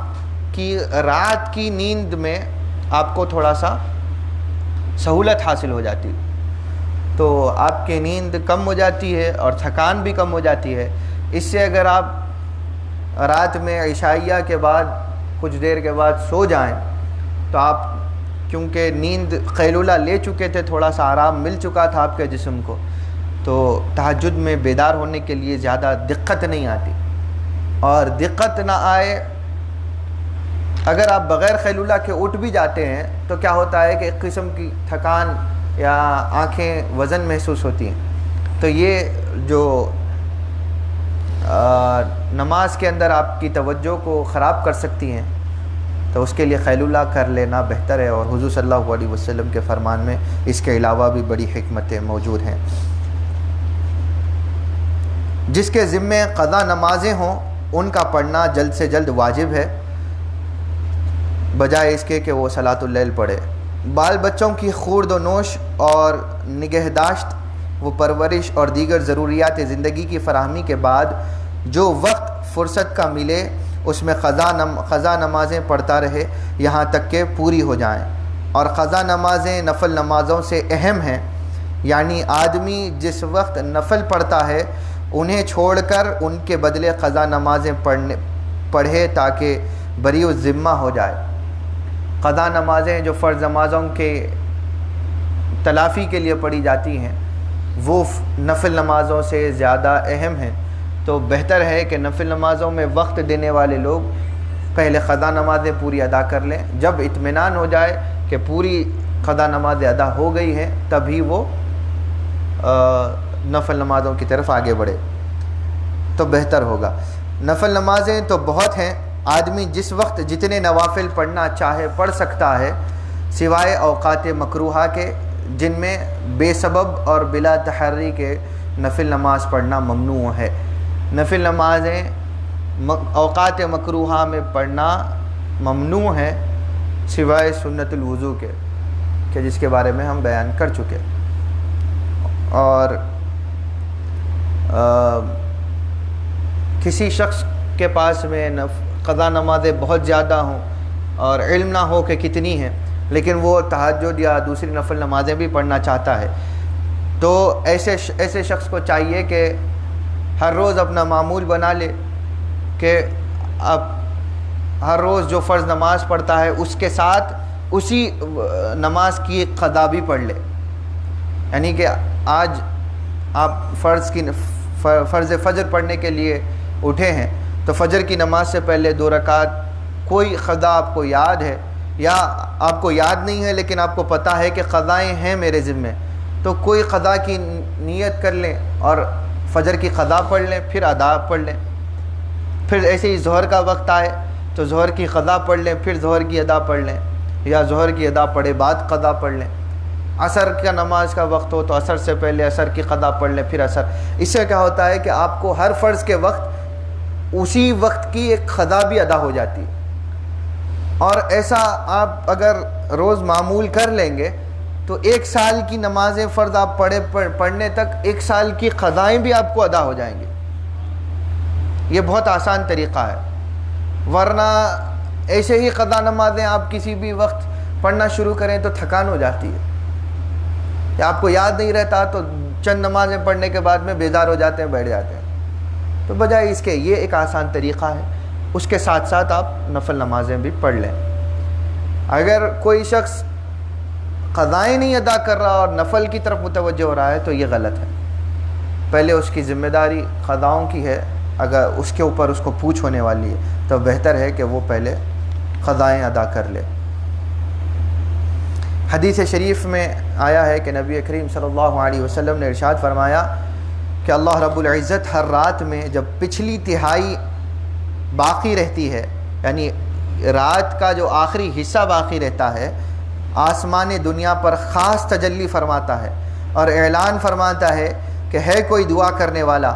کی رات کی نیند میں آپ کو تھوڑا سا سہولت حاصل ہو جاتی، تو آپ کی نیند کم ہو جاتی ہے اور تھکان بھی کم ہو جاتی ہے. اس سے اگر آپ رات میں عشائیہ کے بعد کچھ دیر کے بعد سو جائیں تو آپ کیونکہ نیند قیلولہ لے چکے تھے، تھوڑا سا آرام مل چکا تھا آپ کے جسم کو، تو تہجد میں بیدار ہونے کے لیے زیادہ دقت نہیں آتی. اور دقت نہ آئے اگر آپ بغیر قیلولہ کے اٹھ بھی جاتے ہیں تو کیا ہوتا ہے کہ ایک قسم کی تھکان یا آنکھیں وزن محسوس ہوتی ہیں. تو یہ جو نماز کے اندر آپ کی توجہ کو خراب کر سکتی ہیں، تو اس کے لیے قیلولہ کر لینا بہتر ہے. اور حضور صلی اللہ علیہ وسلم کے فرمان میں اس کے علاوہ بھی بڑی حکمتیں موجود ہیں. جس کے ذمے قضا نمازیں ہوں ان کا پڑھنا جلد سے جلد واجب ہے، بجائے اس کے کہ وہ صلاۃ اللیل پڑھے. بال بچوں کی خورد و نوش اور نگہداشت و پرورش اور دیگر ضروریات زندگی کی فراہمی کے بعد جو وقت فرصت کا ملے اس میں قضا نمازیں پڑھتا رہے یہاں تک کہ پوری ہو جائیں. اور قضا نمازیں نفل نمازوں سے اہم ہیں، یعنی آدمی جس وقت نفل پڑھتا ہے انہیں چھوڑ کر ان کے بدلے قضا نمازیں پڑھے تاکہ بری الذمہ ہو جائے. قضا نمازیں جو فرض نمازوں کے تلافی کے لیے پڑھی جاتی ہیں وہ نفل نمازوں سے زیادہ اہم ہیں. تو بہتر ہے کہ نفل نمازوں میں وقت دینے والے لوگ پہلے قضا نمازیں پوری ادا کر لیں. جب اطمینان ہو جائے کہ پوری قضا نمازیں ادا ہو گئی ہیں تبھی وہ نفل نمازوں کی طرف آگے بڑھے. تو بہتر ہوگا۔ نفل نمازیں تو بہت ہیں، آدمی جس وقت جتنے نوافل پڑھنا چاہے پڑھ سکتا ہے، سوائے اوقات مکروہہ کے جن میں بے سبب اور بلا تحری کے نفل نماز پڑھنا ممنوع ہے۔ نفل نمازیں اوقات مکروہہ میں پڑھنا ممنوع ہے سوائے سنت الوضو کے، کہ جس کے بارے میں ہم بیان کر چکے۔ اور کسی شخص کے پاس میں قضا نمازیں بہت زیادہ ہوں اور علم نہ ہو کہ کتنی ہیں، لیکن وہ تہجد یا دوسری نفل نمازیں بھی پڑھنا چاہتا ہے، تو ایسے شخص کو چاہیے کہ ہر روز اپنا معمول بنا لے کہ اب ہر روز جو فرض نماز پڑھتا ہے اس کے ساتھ اسی نماز کی ایک قضا بھی پڑھ لے۔ یعنی کہ آج آپ فرض فجر پڑھنے کے لیے اٹھے ہیں تو فجر کی نماز سے پہلے 2 رکعت کوئی قضا آپ کو یاد ہے، یا آپ کو یاد نہیں ہے لیکن آپ کو پتہ ہے کہ قضائیں ہیں میرے ذمے، تو کوئی قضا کی نیت کر لیں اور فجر کی قضا پڑھ لیں، پھر ادا پڑھ لیں۔ پھر ایسے ہی ظہر کا وقت آئے تو ظہر کی قضا پڑھ لیں، پھر ظہر کی ادا پڑھ لیں، یا ظہر کی ادا پڑھے بعد قضا پڑھ لیں۔ عصر کا نماز کا وقت ہو تو عصر سے پہلے عصر کی قضا پڑھ لیں، پھر عصر۔ اس سے کیا ہوتا ہے کہ آپ کو ہر فرض کے وقت اسی وقت کی ایک قضا بھی ادا ہو جاتی ہے۔ اور ایسا آپ اگر روز معمول کر لیں گے تو 1 سال کی نمازیں فرض آپ پڑھنے تک 1 سال کی قضائیں بھی آپ کو ادا ہو جائیں گے۔ یہ بہت آسان طریقہ ہے، ورنہ ایسے ہی قضا نمازیں آپ کسی بھی وقت پڑھنا شروع کریں تو تھکان ہو جاتی ہے، یا آپ کو یاد نہیں رہتا تو چند نمازیں پڑھنے کے بعد میں بیدار ہو جاتے ہیں، بیٹھ جاتے ہیں۔ تو بجائے اس کے یہ ایک آسان طریقہ ہے، اس کے ساتھ ساتھ آپ نفل نمازیں بھی پڑھ لیں۔ اگر کوئی شخص قضائیں نہیں ادا کر رہا اور نفل کی طرف متوجہ ہو رہا ہے تو یہ غلط ہے۔ پہلے اس کی ذمہ داری قضاؤں کی ہے، اگر اس کے اوپر اس کو پوچھ ہونے والی ہے تو بہتر ہے کہ وہ پہلے قضائیں ادا کر لے۔ حدیث شریف میں آیا ہے کہ نبی کریم صلی اللہ علیہ وسلم نے ارشاد فرمایا کہ اللہ رب العزت ہر رات میں جب پچھلی تہائی باقی رہتی ہے، یعنی رات کا جو آخری حصہ باقی رہتا ہے، آسمان دنیا پر خاص تجلی فرماتا ہے اور اعلان فرماتا ہے کہ ہے کوئی دعا کرنے والا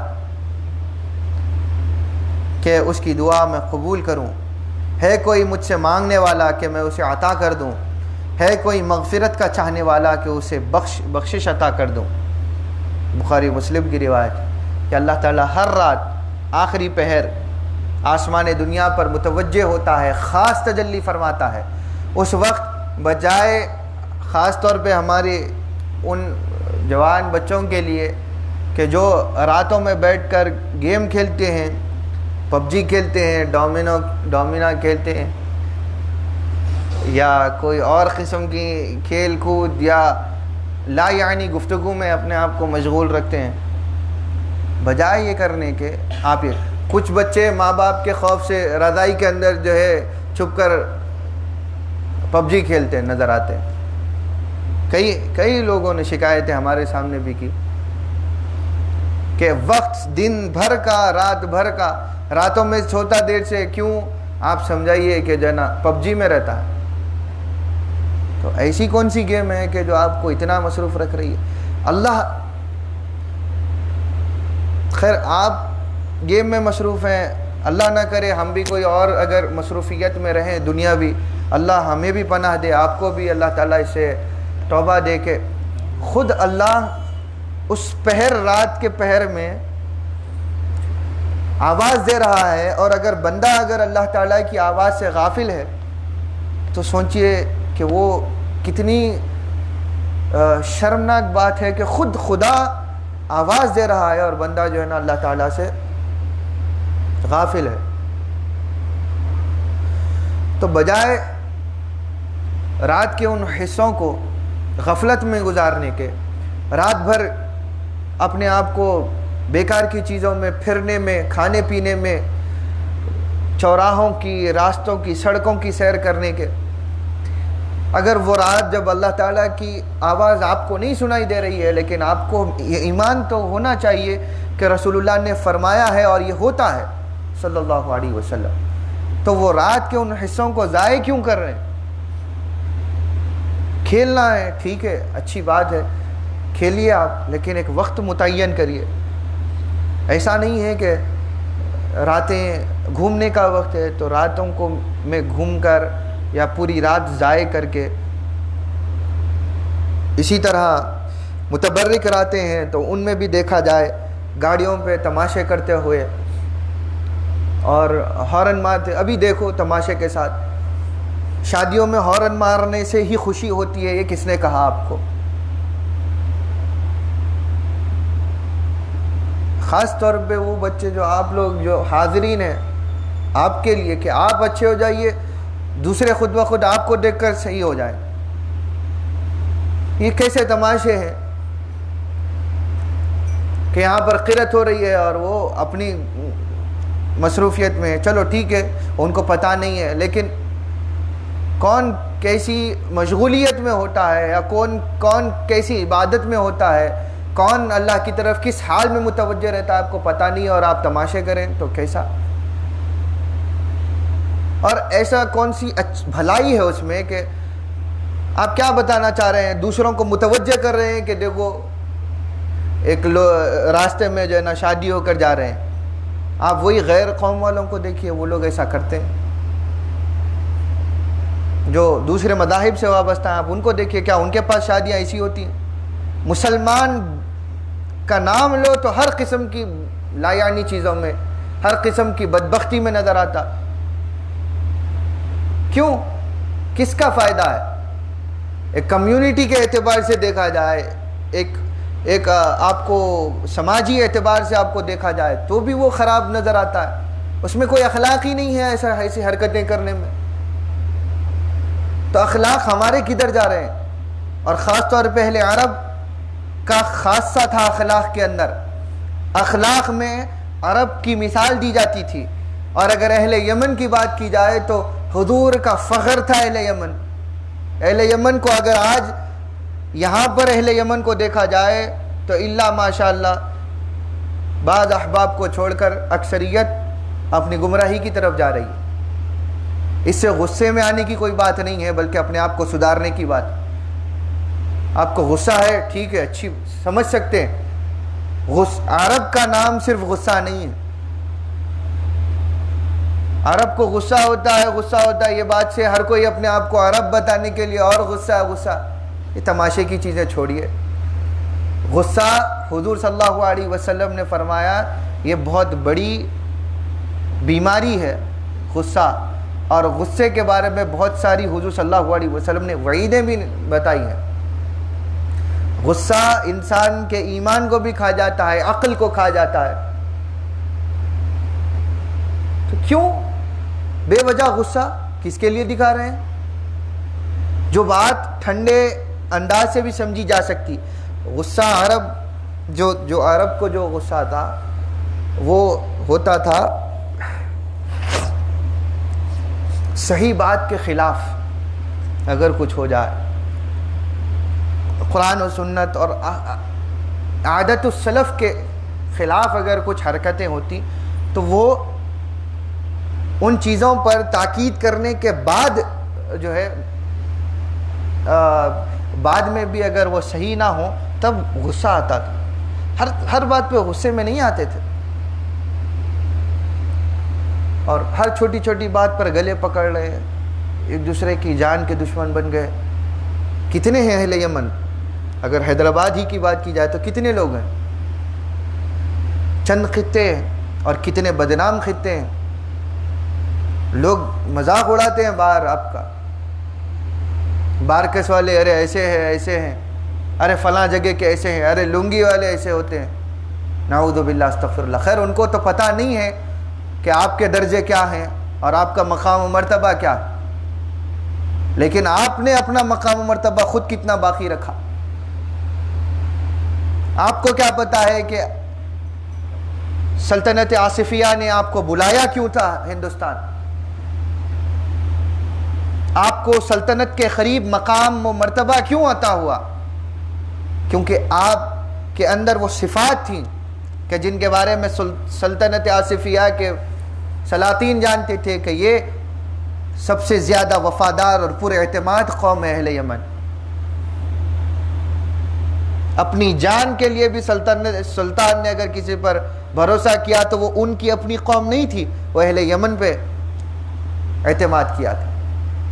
کہ اس کی دعا میں قبول کروں، ہے کوئی مجھ سے مانگنے والا کہ میں اسے عطا کر دوں، ہے کوئی مغفرت کا چاہنے والا کہ اسے بخشش عطا کر دوں۔ بخاری مسلم کی روایت کہ اللہ تعالیٰ ہر رات آخری پہر آسمان دنیا پر متوجہ ہوتا ہے، خاص تجلی فرماتا ہے۔ اس وقت بجائے خاص طور پہ ہمارے ان جوان بچوں کے لیے کہ جو راتوں میں بیٹھ کر گیم کھیلتے ہیں، پب جی کھیلتے ہیں، ڈومینا کھیلتے ہیں، یا کوئی اور قسم کی کھیل کود یا لا یعنی گفتگو میں اپنے آپ کو مشغول رکھتے ہیں، بجائے یہ کرنے کے آپ یہ کچھ بچے ماں باپ کے خوف سے رضائی کے اندر جو ہے چھپ کر پب جی کھیلتے نظر آتے ہیں۔ کئی لوگوں نے شکایتیں ہمارے سامنے بھی کی کہ وقت دن بھر کا رات بھر کا، راتوں میں سوتا دیر سے کیوں، آپ سمجھائیے کہ جو ہے نا پب جی میں رہتا ہے۔ تو ایسی کون سی گیم ہے کہ جو آپ کو اتنا مصروف رکھ رہی ہے؟ اللہ خیر آپ گیم میں مصروف ہیں، اللہ نہ کرے ہم بھی کوئی اور اگر مصروفیت میں رہیں دنیاوی، اللہ ہمیں بھی پناہ دے، آپ کو بھی اللہ تعالیٰ اس سے توبہ دے کہ خود اللہ اس پہر رات کے پہر میں آواز دے رہا ہے، اور اگر بندہ اگر اللہ تعالیٰ کی آواز سے غافل ہے تو سوچئے کہ وہ کتنی شرمناک بات ہے کہ خود خدا آواز دے رہا ہے اور بندہ جو ہے نا اللہ تعالیٰ سے غافل ہے۔ تو بجائے رات کے ان حصوں کو غفلت میں گزارنے کے، رات بھر اپنے آپ کو بیکار کی چیزوں میں پھرنے میں، کھانے پینے میں، چوراہوں کی، راستوں کی، سڑکوں کی سیر کرنے کے، اگر وہ رات جب اللہ تعالیٰ کی آواز آپ کو نہیں سنائی دے رہی ہے لیکن آپ کو یہ ایمان تو ہونا چاہیے کہ رسول اللہ نے فرمایا ہے اور یہ ہوتا ہے صلی اللہ علیہ وسلم، تو وہ رات کے ان حصوں کو ضائع کیوں کر رہے ہیں؟ کھیلنا ہے ٹھیک ہے، اچھی بات ہے، کھیلیے آپ، لیکن ایک وقت متعین کریے۔ ایسا نہیں ہے کہ راتیں گھومنے کا وقت ہے تو راتوں کو میں گھوم کر یا پوری رات ضائع کر کے۔ اسی طرح متبرک راتیں ہیں تو ان میں بھی دیکھا جائے گاڑیوں پہ تماشے کرتے ہوئے اور ہارن مارتے، ابھی دیکھو تماشے کے ساتھ شادیوں میں ہارن مارنے سے ہی خوشی ہوتی ہے، یہ کس نے کہا آپ کو؟ خاص طور پہ وہ بچے جو آپ لوگ جو حاضرین ہیں، آپ کے لیے کہ آپ اچھے ہو جائیے، دوسرے خود بخود آپ کو دیکھ کر صحیح ہو جائیں۔ یہ کیسے تماشے ہیں کہ یہاں پر قرت ہو رہی ہے اور وہ اپنی مصروفیت میں ہے، چلو ٹھیک ہے ان کو پتہ نہیں ہے، لیکن کون کیسی مشغولیت میں ہوتا ہے یا کون کیسی عبادت میں ہوتا ہے، کون اللہ کی طرف کس حال میں متوجہ رہتا ہے آپ کو پتہ نہیں، اور آپ تماشے کریں تو کیسا؟ اور ایسا کون سی بھلائی ہے اس میں کہ آپ کیا بتانا چاہ رہے ہیں؟ دوسروں کو متوجہ کر رہے ہیں کہ دیکھو ایک راستے میں جو ہے نا شادی ہو کر جا رہے ہیں، آپ وہی غیر قوم والوں کو دیکھیے، وہ لوگ ایسا کرتے ہیں، جو دوسرے مذاہب سے وابستہ ہیں، آپ ان کو دیکھیے، کیا ان کے پاس شادیاں ایسی ہوتی ہیں؟ مسلمان کا نام لو تو ہر قسم کی لایعنی چیزوں میں، ہر قسم کی بدبختی میں نظر آتا۔ کیوں؟ کس کا فائدہ ہے؟ ایک کمیونٹی کے اعتبار سے دیکھا جائے، ایک آپ کو سماجی اعتبار سے آپ کو دیکھا جائے تو بھی وہ خراب نظر آتا ہے، اس میں کوئی اخلاق ہی نہیں ہے ایسی حرکتیں کرنے میں۔ تو اخلاق ہمارے کدھر جا رہے ہیں؟ اور خاص طور پہ اہل عرب کا خاصہ تھا اخلاق کے اندر، اخلاق میں عرب کی مثال دی جاتی تھی، اور اگر اہل یمن کی بات کی جائے تو حضور کا فخر تھا اہل یمن۔ اہل یمن کو اگر آج یہاں پر اہل یمن کو دیکھا جائے تو اللہ ماشاءاللہ بعض احباب کو چھوڑ کر اکثریت اپنی گمراہی کی طرف جا رہی ہے۔ اس سے غصے میں آنے کی کوئی بات نہیں ہے، بلکہ اپنے آپ کو سدھارنے کی بات۔ آپ کو غصہ ہے ٹھیک ہے، اچھی سمجھ سکتے ہیں، عرب کا نام صرف غصہ نہیں ہے۔ عرب کو غصہ ہوتا ہے، یہ بات سے ہر کوئی اپنے آپ کو عرب بتانے کے لیے اور غصہ، یہ تماشے کی چیزیں چھوڑیے۔ غصہ حضور صلی اللہ علیہ وسلم نے فرمایا یہ بہت بڑی بیماری ہے غصہ، اور غصے کے بارے میں بہت ساری حضور صلی اللہ علیہ وسلم نے وعیدیں بھی بتائی ہیں۔ غصہ انسان کے ایمان کو بھی کھا جاتا ہے، عقل کو کھا جاتا ہے۔ تو کیوں بے وجہ غصہ کس کے لیے دکھا رہے ہیں؟ جو بات ٹھنڈے انداز سے بھی سمجھی جا سکتی۔ غصہ عرب جو عرب کو جو غصہ تھا وہ ہوتا تھا صحیح بات کے خلاف اگر کچھ ہو جائے، قرآن و سنت اور عادت السلف کے خلاف اگر کچھ حرکتیں ہوتی تو وہ ان چیزوں پر تاکید کرنے کے بعد جو ہے بعد میں بھی اگر وہ صحیح نہ ہو تب غصہ آتا تھا۔ ہر بات پہ غصے میں نہیں آتے تھے، اور ہر چھوٹی چھوٹی بات پر گلے پکڑ رہے ہیں، ایک دوسرے کی جان کے دشمن بن گئے۔ کتنے ہیں اہل یمن؟ اگر حیدرآباد ہی کی بات کی جائے تو کتنے لوگ ہیں؟ چند خطے ہیں، اور کتنے بدنام خطے ہیں۔ لوگ مذاق اڑاتے ہیں باہر آپ کا، بارکس والے ارے ایسے ہیں، ارے فلاں جگہ کے ایسے ہیں، ارے لنگی والے ایسے ہوتے ہیں، نعوذ باللہ استغفر اللہ۔ خیر ان کو تو پتہ نہیں ہے کہ آپ کے درجے کیا ہیں اور آپ کا مقام و مرتبہ کیا ہے، لیکن آپ نے اپنا مقام و مرتبہ خود کتنا باقی رکھا۔ آپ کو کیا پتہ ہے کہ سلطنت آصفیہ نے آپ کو بلایا کیوں تھا ہندوستان؟ آپ کو سلطنت کے قریب مقام و مرتبہ کیوں عطا ہوا؟ کیونکہ آپ کے اندر وہ صفات تھیں کہ جن کے بارے میں سلطنت آصفیہ کے سلاطین جانتے تھے کہ یہ سب سے زیادہ وفادار اور پر اعتماد قوم ہے اہل یمن. اپنی جان کے لیے بھی سلطان نے اگر کسی پر بھروسہ کیا تو وہ ان کی اپنی قوم نہیں تھی, وہ اہل یمن پہ اعتماد کیا تھا.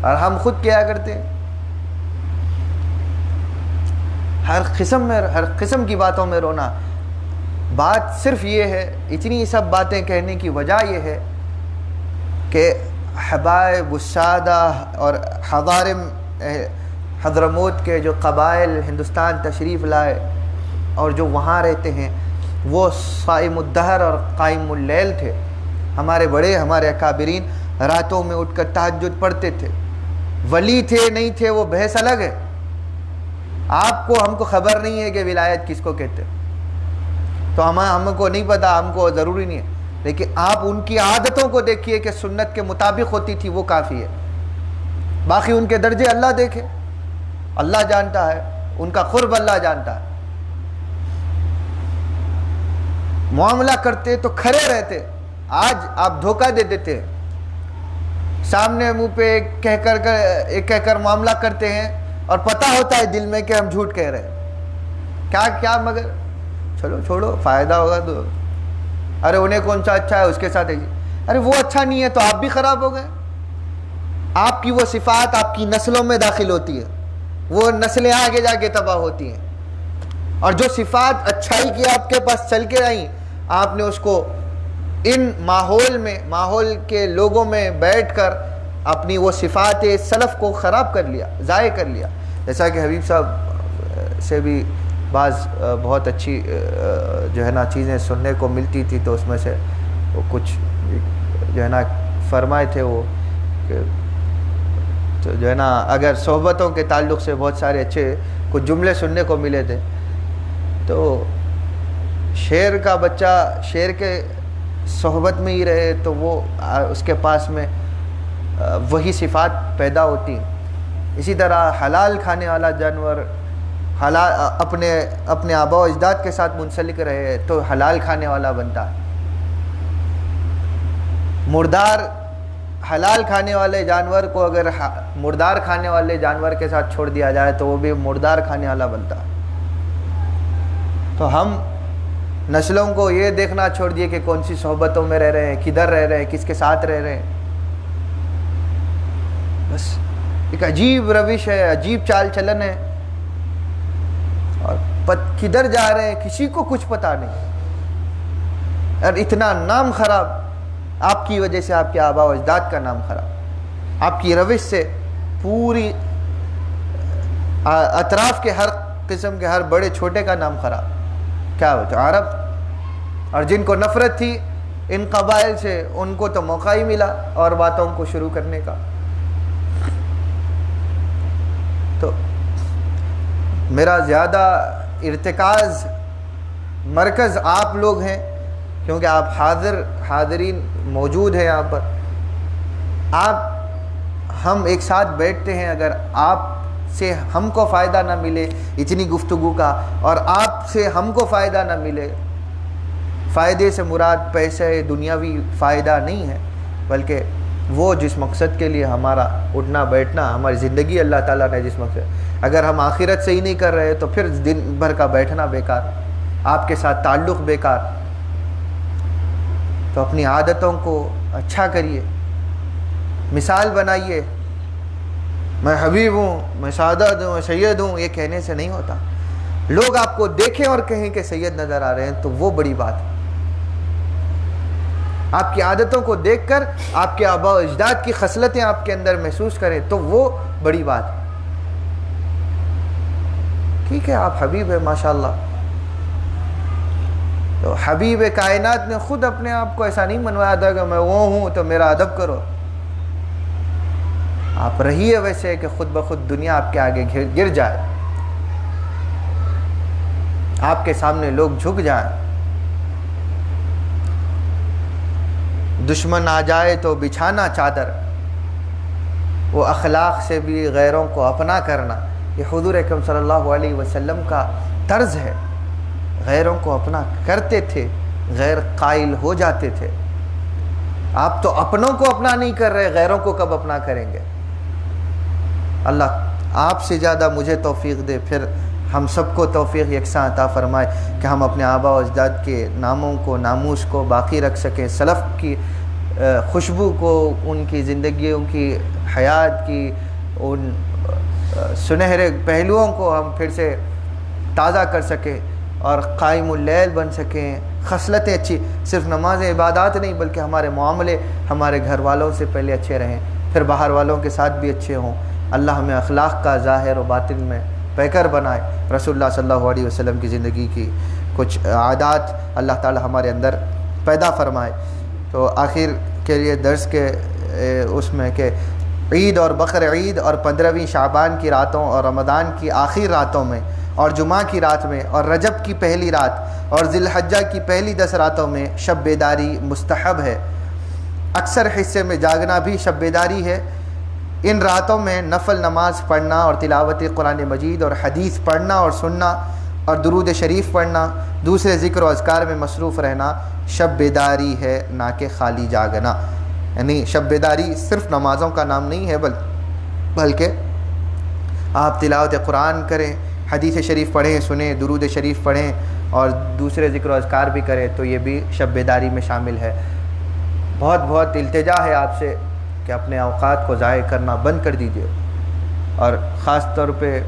اور ہم خود کیا کرتے ہیں, ہر قسم کی باتوں میں رونا. بات صرف یہ ہے, اتنی سب باتیں کہنے کی وجہ یہ ہے کہ حبائب السادہ اور حضارم حضرموت کے جو قبائل ہندوستان تشریف لائے اور جو وہاں رہتے ہیں وہ صائم الدہر اور قائم اللیل تھے. ہمارے بڑے, ہمارے اکابرین راتوں میں اٹھ کر تہجد پڑھتے تھے. ولی تھے نہیں تھے وہ بحث الگ ہے. آپ کو ہم کو خبر نہیں ہے کہ ولایت کس کو کہتے, تو ہم کو نہیں پتا, ہم کو ضروری نہیں ہے. لیکن آپ ان کی عادتوں کو دیکھیے کہ سنت کے مطابق ہوتی تھی, وہ کافی ہے. باقی ان کے درجے اللہ دیکھے, اللہ جانتا ہے, ان کا قرب اللہ جانتا ہے. معاملہ کرتے تو کھڑے رہتے. آج آپ دھوکہ دے دیتے ہیں, سامنے منہ پہ کہہ کر معاملہ کرتے ہیں اور پتہ ہوتا ہے دل میں کہ ہم جھوٹ کہہ رہے ہیں. کیا مگر چلو چھوڑو, فائدہ ہوگا تو, ارے انہیں کون سا اچھا ہے اس کے ساتھ, ارے وہ اچھا نہیں ہے تو آپ بھی خراب ہو گئے. آپ کی وہ صفات آپ کی نسلوں میں داخل ہوتی ہے, وہ نسلیں آگے جا کے تباہ ہوتی ہیں. اور جو صفات اچھائی کی آپ کے پاس چل کے آئیں, آپ نے اس کو ان ماحول کے لوگوں میں بیٹھ کر اپنی وہ صفات سلف کو خراب کر لیا, ضائع کر لیا. جیسا کہ حبیب صاحب سے بھی بعض بہت اچھی جو ہے نا چیزیں سننے کو ملتی تھی, تو اس میں سے وہ کچھ جو ہے نا فرمائے تھے وہ کہ تو جو ہے نا اگر صحبتوں کے تعلق سے بہت سارے اچھے کچھ جملے سننے کو ملے تھے. تو شیر کا بچہ شیر کے صحبت میں ہی رہے تو وہ اس کے پاس میں وہی صفات پیدا ہوتی ہیں. اسی طرح حلال کھانے والا جانور حلال اپنے آبا و اجداد کے ساتھ منسلک رہے تو حلال کھانے والا بنتا ہے. مردار حلال کھانے والے جانور کو اگر مردار کھانے والے جانور کے ساتھ چھوڑ دیا جائے تو وہ بھی مردار کھانے والا بنتا ہے. تو ہم نسلوں کو یہ دیکھنا چھوڑ دیے کہ کون سی صحبتوں میں رہ رہے ہیں, کدھر رہ رہے ہیں, کس کے ساتھ رہ رہے ہیں. بس ایک عجیب روش ہے, عجیب چال چلن ہے, اور کدھر جا رہے ہیں کسی کو کچھ پتا نہیں. اور اتنا نام خراب آپ کی وجہ سے, آپ کے آبا و اجداد کا نام خراب, آپ کی روش سے پوری اطراف کے ہر قسم کے ہر بڑے چھوٹے کا نام خراب. کیا ہوتا عرب, اور جن کو نفرت تھی ان قبائل سے ان کو تو موقع ہی ملا اور باتوں کو شروع کرنے کا. تو میرا زیادہ ارتکاز مرکز آپ لوگ ہیں, کیونکہ آپ حاضرین موجود ہیں یہاں پر. ہم ایک ساتھ بیٹھتے ہیں, اگر آپ سے ہم کو فائدہ نہ ملے اتنی گفتگو کا, اور آپ سے ہم کو فائدہ نہ ملے, فائدے سے مراد پیسے دنیاوی فائدہ نہیں ہے, بلکہ وہ جس مقصد کے لیے ہمارا اٹھنا بیٹھنا, ہماری زندگی اللہ تعالیٰ نے جس مقصد, اگر ہم آخرت سے ہی نہیں کر رہے تو پھر دن بھر کا بیٹھنا بیکار, آپ کے ساتھ تعلق بیکار. تو اپنی عادتوں کو اچھا کریے, مثال بنائیے. میں حبیب ہوں, میں سعادت ہوں, میں سید ہوں, یہ کہنے سے نہیں ہوتا. لوگ آپ کو دیکھیں اور کہیں کہ سید نظر آ رہے ہیں تو وہ بڑی بات ہے. آپ کی عادتوں کو دیکھ کر آپ کے آبا و اجداد کی خصلتیں آپ کے اندر محسوس کریں تو وہ بڑی بات ہے. ٹھیک ہے, آپ حبیب ہیں ماشاءاللہ, تو حبیب کائنات نے خود اپنے آپ کو ایسا نہیں منوایا تھا کہ میں وہ ہوں تو میرا ادب کرو. آپ رہیے ویسے کہ خود بخود دنیا آپ کے آگے گر جائے, آپ کے سامنے لوگ جھک جائیں. دشمن آ جائے تو بچھانا چادر, وہ اخلاق سے بھی غیروں کو اپنا کرنا, یہ حضور اکرم صلی اللہ علیہ وسلم کا طرز ہے. غیروں کو اپنا کرتے تھے, غیر قائل ہو جاتے تھے. آپ تو اپنوں کو اپنا نہیں کر رہے, غیروں کو کب اپنا کریں گے؟ اللہ آپ سے زیادہ مجھے توفیق دے, پھر ہم سب کو توفیق یکساں عطا فرمائے کہ ہم اپنے آباء و اجداد کے ناموں کو, ناموس کو باقی رکھ سکیں, سلف کی خوشبو کو, ان کی زندگیوں کی, حیات کی ان سنہرے پہلوؤں کو ہم پھر سے تازہ کر سکیں اور قائم اللیل بن سکیں. خصلتیں اچھی, صرف نماز عبادات نہیں بلکہ ہمارے معاملے ہمارے گھر والوں سے پہلے اچھے رہیں, پھر باہر والوں کے ساتھ بھی اچھے ہوں. اللہ ہمیں اخلاق کا ظاہر و باطن میں پیکر بنائے. رسول اللہ صلی اللہ علیہ وسلم کی زندگی کی کچھ عادات اللہ تعالی ہمارے اندر پیدا فرمائے. تو آخر کے لیے درس کے اس میں کہ عید اور بقر عید اور 15ویں شعبان کی راتوں اور رمضان کی آخری راتوں میں اور جمعہ کی رات میں اور رجب کی پہلی رات اور ذی الحجہ کی پہلی 10 راتوں میں شب بیداری مستحب ہے. اکثر حصے میں جاگنا بھی شب بیداری ہے. ان راتوں میں نفل نماز پڑھنا اور تلاوت قرآن مجید اور حدیث پڑھنا اور سننا اور درود شریف پڑھنا, دوسرے ذکر و اذکار میں مصروف رہنا شب بیداری ہے, نہ کہ خالی جاگنا. یعنی شب بیداری صرف نمازوں کا نام نہیں ہے بلکہ آپ تلاوت قرآن کریں, حدیث شریف پڑھیں, سنیں, درود شریف پڑھیں اور دوسرے ذکر و اذکار بھی کریں, تو یہ بھی شب بیداری میں شامل ہے. بہت بہت التجا ہے آپ سے کہ اپنے اوقات کو ضائع کرنا بند کر دیجیے, اور خاص طور پہ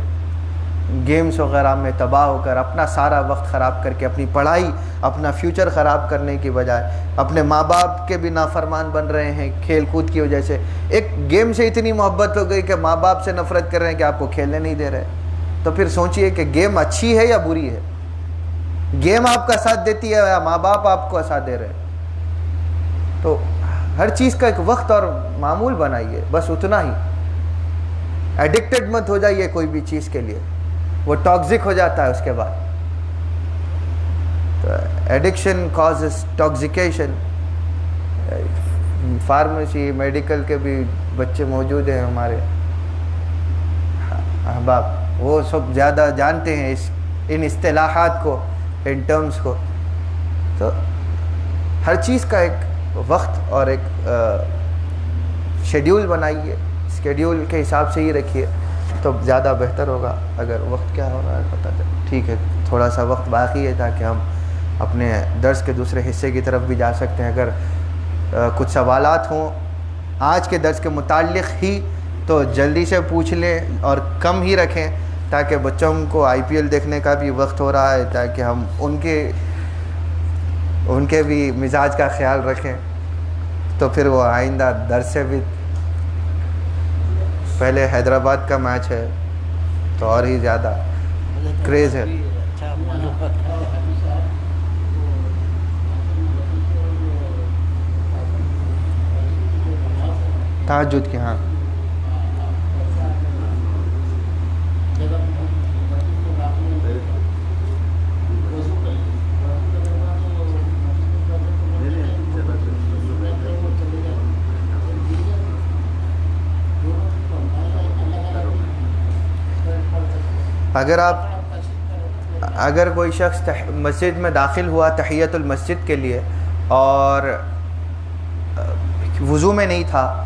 گیمز وغیرہ میں تباہ ہو کر اپنا سارا وقت خراب کر کے اپنی پڑھائی, اپنا فیوچر خراب کرنے کی بجائے اپنے ماں باپ کے بھی نافرمان بن رہے ہیں کھیل کود کی وجہ سے. ایک گیم سے اتنی محبت ہو گئی کہ ماں باپ سے نفرت کر رہے ہیں کہ آپ کو کھیلنے نہیں دے رہے. تو پھر سوچئے کہ گیم اچھی ہے یا بری ہے؟ گیم آپ کا ساتھ دیتی ہے یا ماں باپ آپ کو ساتھ دے رہے ہیں؟ تو ہر چیز کا ایک وقت اور معمول بنائیے, بس اتنا ہی. ایڈکٹڈ مت ہو جائیے کوئی بھی چیز کے لیے, وہ ٹاکسک ہو جاتا ہے اس کے بعد. تو ایڈکشن کازز ٹاکسیکیشن. فارمیسی میڈیکل کے بھی بچے موجود ہیں ہمارے احباب, وہ سب زیادہ جانتے ہیں ان اصطلاحات کو, ان ٹرمز کو. تو ہر چیز کا ایک وقت اور ایک شیڈیول بنائیے, شیڈیول کے حساب سے ہی رکھیے تو زیادہ بہتر ہوگا. اگر وقت کیا ہو رہا ہے پتہ چل, ٹھیک ہے تھوڑا سا وقت باقی ہے تاکہ ہم اپنے درس کے دوسرے حصے کی طرف بھی جا سکتے ہیں. اگر کچھ سوالات ہوں آج کے درس کے متعلق ہی تو جلدی سے پوچھ لیں اور کم ہی رکھیں, تاکہ بچوں کو IPL دیکھنے کا بھی وقت ہو رہا ہے, تاکہ ہم ان کے بھی مزاج کا خیال رکھیں. تو پھر وہ آئندہ درس سے بھی, پہلے حیدرآباد کا میچ ہے تو اور ہی زیادہ کریز ہے. تہجد کے ہاں اگر کوئی شخص مسجد میں داخل ہوا تحیۃ المسجد کے لیے اور وضو میں نہیں تھا,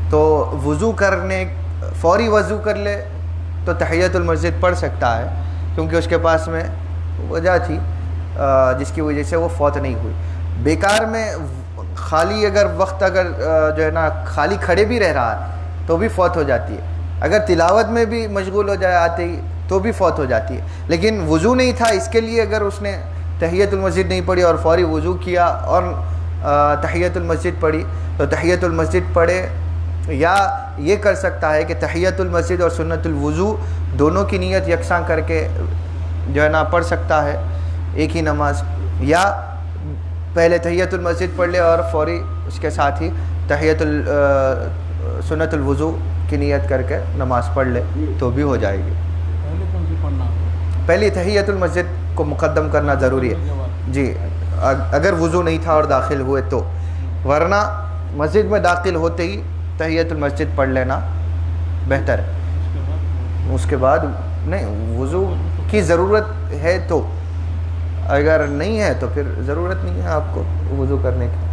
تو وضو کرنے فوری وضو کر لے تو تحیۃ المسجد پڑھ سکتا ہے, کیونکہ اس کے پاس میں وجہ تھی جس کی وجہ سے وہ فوت نہیں ہوئی. بیکار میں خالی اگر وقت اگر جو ہے نا خالی کھڑے بھی رہ رہا ہے تو بھی فوت ہو جاتی ہے. اگر تلاوت میں بھی مشغول ہو جائے آتے ہی تو بھی فوت ہو جاتی ہے. لیکن وضو نہیں تھا, اس کے لیے اگر اس نے تحیۃ المسجد نہیں پڑھی اور فوری وضو کیا اور تحیۃ المسجد پڑھی تو تحیۃ المسجد پڑھے, یا یہ کر سکتا ہے کہ تحیۃ المسجد اور سنت الوضو دونوں کی نیت یکساں کر کے جو ہے نا پڑھ سکتا ہے ایک ہی نماز, یا پہلے تحیۃ المسجد پڑھ لے اور فوری اس کے ساتھ ہی سنت الوضو کی نیت کر کے نماز پڑھ لے تو بھی ہو جائے گی. پہلی تحیۃ المسجد کو مقدم کرنا ضروری ہے جی, اگر وضو نہیں تھا اور داخل ہوئے تو, ورنہ مسجد میں داخل ہوتے ہی تحیۃ المسجد پڑھ لینا بہتر ہے. اس کے بعد نہیں وضو کی ضرورت ہے تو اگر نہیں ہے تو پھر ضرورت نہیں ہے آپ کو وضو کرنے کی.